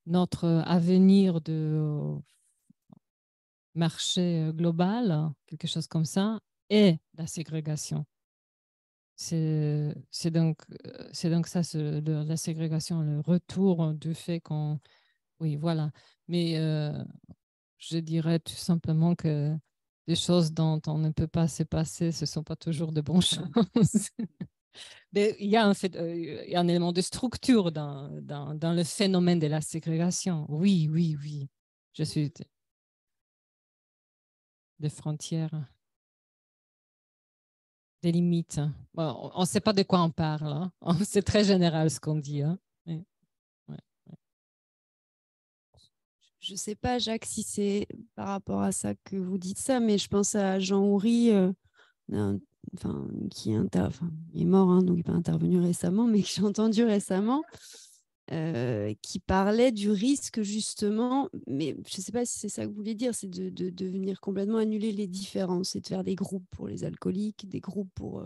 notre avenir de marché global, quelque chose comme ça, et la ségrégation. C'est donc ça, la ségrégation, le retour du fait qu'on... Oui, voilà. Mais je dirais tout simplement que des choses dont on ne peut pas se passer, ce ne sont pas toujours de bonnes choses. Mais il y a il y a un élément de structure dans le phénomène de la ségrégation. Oui, oui, oui. Je suis des frontières, des limites. Bon, on ne sait pas de quoi on parle. Hein. C'est très général ce qu'on dit. Hein. Oui. Ouais. Je ne sais pas, Jacques, si c'est par rapport à ça que vous dites ça, mais je pense à Jean Houry, qui est mort, hein, donc il n'est pas intervenu récemment, mais que j'ai entendu récemment, qui parlait du risque justement, mais je ne sais pas si c'est ça que vous voulez dire, c'est de venir complètement annuler les différences et de faire des groupes pour les alcooliques, des groupes pour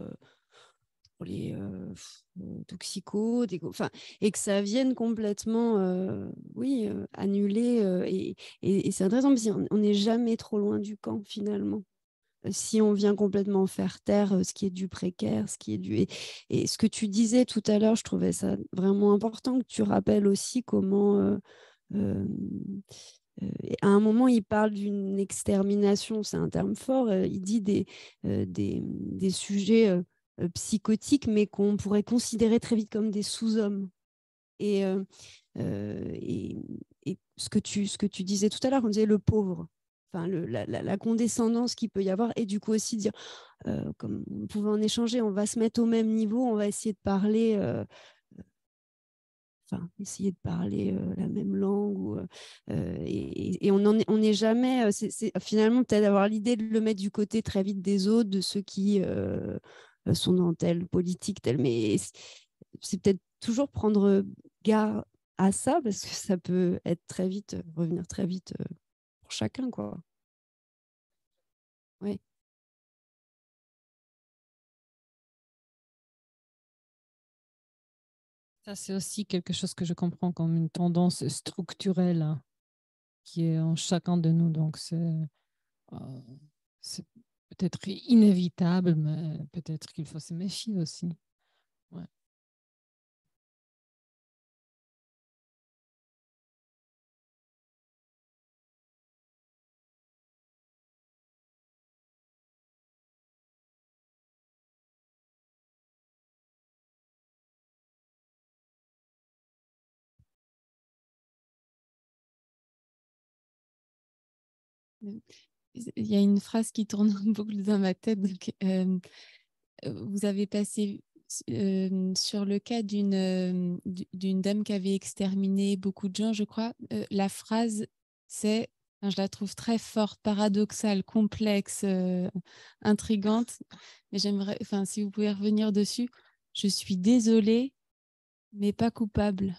les toxicos, et que ça vienne complètement annuler. Et c'est intéressant parce qu'on n'est jamais trop loin du camp finalement. Si on vient complètement faire taire ce qui est du précaire, ce qui est du... Et ce que tu disais tout à l'heure, je trouvais ça vraiment important que tu rappelles aussi comment... à un moment, il parle d'une extermination, c'est un terme fort, il dit des sujets psychotiques, mais qu'on pourrait considérer très vite comme des sous-hommes. Et, et, et ce que tu disais tout à l'heure, on disait le pauvre, enfin la condescendance qu'il peut y avoir, et du coup aussi dire, comme on pouvait en échanger, on va se mettre au même niveau, on va essayer de parler... essayer de parler la même langue. Et on n'est jamais... c'est finalement peut-être avoir l'idée de le mettre du côté très vite des autres, de ceux qui sont dans telle politique, telle... Mais c'est peut-être toujours prendre garde à ça, parce que ça peut être très vite, revenir très vite pour chacun, quoi. Oui. Ça, c'est aussi quelque chose que je comprends comme une tendance structurelle hein, qui est en chacun de nous. Donc, c'est peut-être inévitable, mais peut-être qu'il faut se méfier aussi. Ouais. Il y a une phrase qui tourne en boucle dans ma tête. Donc, vous avez passé sur le cas d'une dame qui avait exterminé beaucoup de gens, je crois. La phrase, c'est, je la trouve très forte, paradoxale, complexe, intrigante. Mais j'aimerais, si vous pouvez revenir dessus, je suis désolée, mais pas coupable.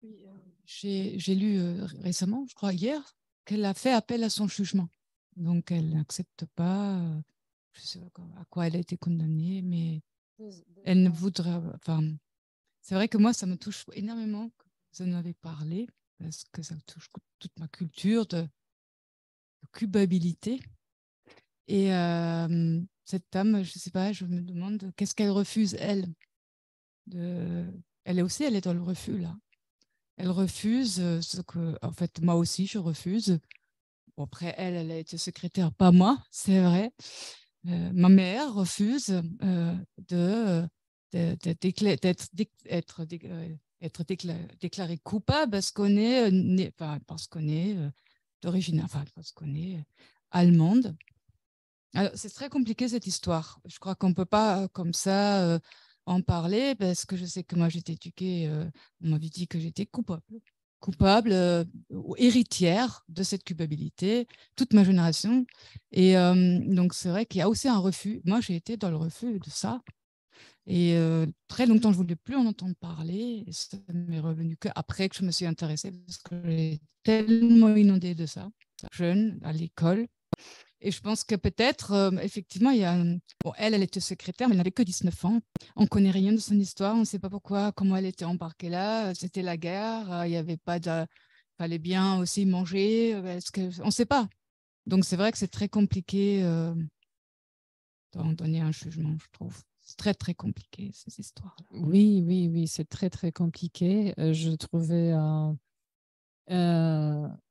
Oui, j'ai lu récemment, je crois hier, qu'elle a fait appel à son jugement. Donc, elle n'accepte pas, je sais pas à quoi elle a été condamnée, mais elle ne voudrait. Enfin, c'est vrai que moi, ça me touche énormément que vous en avez parlé, parce que ça touche toute ma culture de culpabilité. Et cette dame, je ne sais pas, je me demande qu'est-ce qu'elle refuse, elle, de elle est dans le refus, là. Elle refuse ce que, en fait, moi aussi, je refuse. Bon, après, elle a été secrétaire, pas moi, c'est vrai. Ma mère refuse d'être déclarée coupable parce qu'on est, parce qu'on est d'origine, parce qu'on est allemande. Alors, c'est très compliqué cette histoire. Je crois qu'on ne peut pas comme ça en parler parce que je sais que moi j'étais éduquée, on m'avait dit que j'étais coupable ou héritière de cette culpabilité, toute ma génération. Et donc c'est vrai qu'il y a aussi un refus. Moi j'ai été dans le refus de ça. Et très longtemps je ne voulais plus en entendre parler. Et ça m'est revenu qu'après que je me suis intéressée parce que j'ai tellement inondée de ça, jeune, à l'école. Et je pense que peut-être, effectivement, il y a. Bon, elle était secrétaire, mais elle n'avait que 19 ans. On ne connaît rien de son histoire. On ne sait pas pourquoi, comment elle était embarquée là. C'était la guerre. Il n'y avait pas de. Il fallait bien aussi manger. On ne sait pas. Donc, c'est vrai que c'est très compliqué d'en donner un jugement, je trouve. C'est très, très compliqué, ces histoires-là. Oui, oui, oui, c'est très, très compliqué. Je trouvais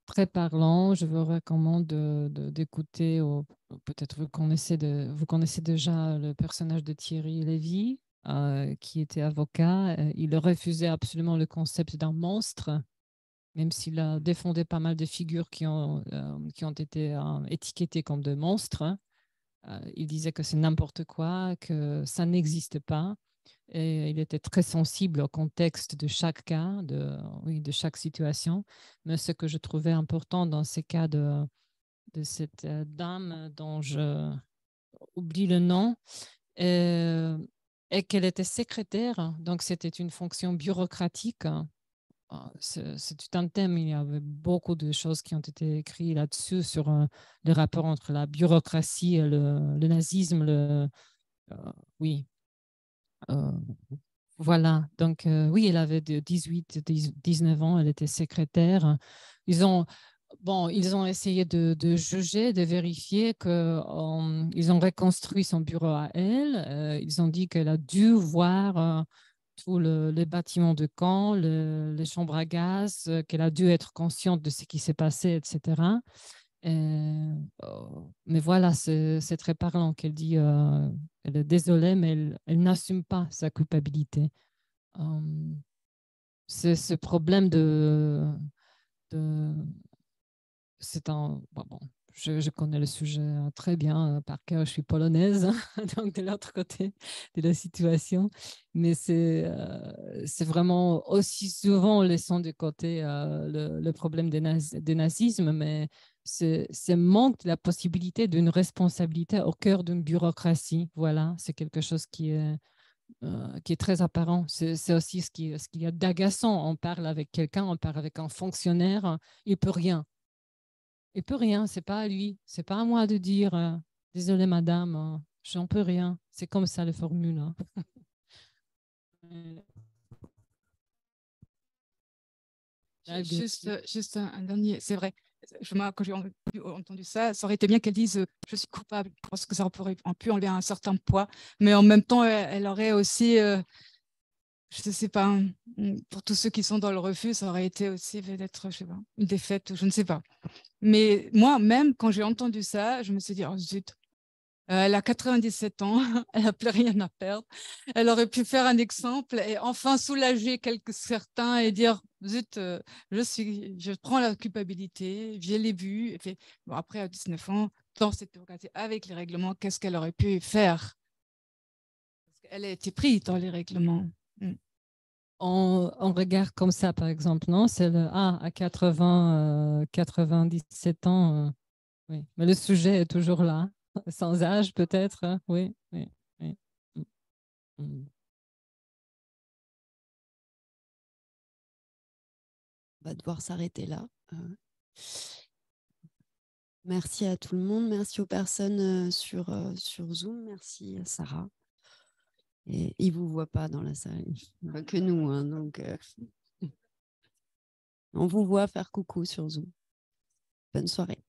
très parlant. Je vous recommande d'écouter, peut-être vous connaissez déjà le personnage de Thierry Lévy, qui était avocat. Il refusait absolument le concept d'un monstre, même s'il a défendu pas mal de figures qui ont été étiquetées comme de monstres. Il disait que c'est n'importe quoi, que ça n'existe pas. Et il était très sensible au contexte de chaque cas, de chaque situation. Mais ce que je trouvais important dans ces cas de cette dame dont je oublie le nom, est qu'elle était secrétaire, donc c'était une fonction bureaucratique. C'est tout un thème, il y avait beaucoup de choses qui ont été écrites là-dessus sur le rapport entre la bureaucratie et le nazisme. Oui. Voilà, donc oui, elle avait 19 ans, elle était secrétaire. Ils ont essayé de juger, de vérifier qu'ils ont reconstruit son bureau à elle. Ils ont dit qu'elle a dû voir tout les bâtiments de camp, les chambres à gaz, qu'elle a dû être consciente de ce qui s'est passé, etc. Mais voilà, c'est très parlant qu'elle dit elle est désolée, mais elle n'assume pas sa culpabilité. C'est ce problème c'est un bon, je connais le sujet très bien par cœur, je suis polonaise, donc de l'autre côté de la situation, mais c'est vraiment aussi souvent laissant de côté le problème des nazismes, mais c'est manque de la possibilité d'une responsabilité au cœur d'une bureaucratie. Voilà, c'est quelque chose qui est très apparent. C'est aussi ce qu'il y a d'agaçant. On parle avec quelqu'un, on parle avec un fonctionnaire, il peut rien. Il peut rien, c'est pas à lui, c'est pas à moi de dire désolé madame, j'en peux rien. C'est comme ça les formules. Hein. Juste un dernier, c'est vrai. Quand j'ai entendu ça, ça aurait été bien qu'elle dise je suis coupable, parce que ça aurait pu enlever un certain poids, mais en même temps, elle aurait aussi, je ne sais pas, pour tous ceux qui sont dans le refus, ça aurait été aussi peut-être, je sais pas, une défaite, je ne sais pas. Mais moi, même quand j'ai entendu ça, je me suis dit, oh zut, elle a 97 ans, elle n'a plus rien à perdre. Elle aurait pu faire un exemple et enfin soulager certains et dire, zut, je prends la culpabilité, je l'ai vu. Et puis, bon, après, à 19 ans, dans cette bureaucratie, avec les règlements, qu'est-ce qu'elle aurait pu faire? Elle a été prise dans les règlements. On regarde comme ça, par exemple, non? C'est à 97 ans, oui. Mais le sujet est toujours là, sans âge peut-être, oui, oui, oui. On va devoir s'arrêter là. Merci à tout le monde, merci aux personnes sur Zoom, merci à Sarah. Et ils ne vous voient pas dans la salle, pas que nous, hein, donc on vous voit faire coucou sur Zoom. Bonne soirée.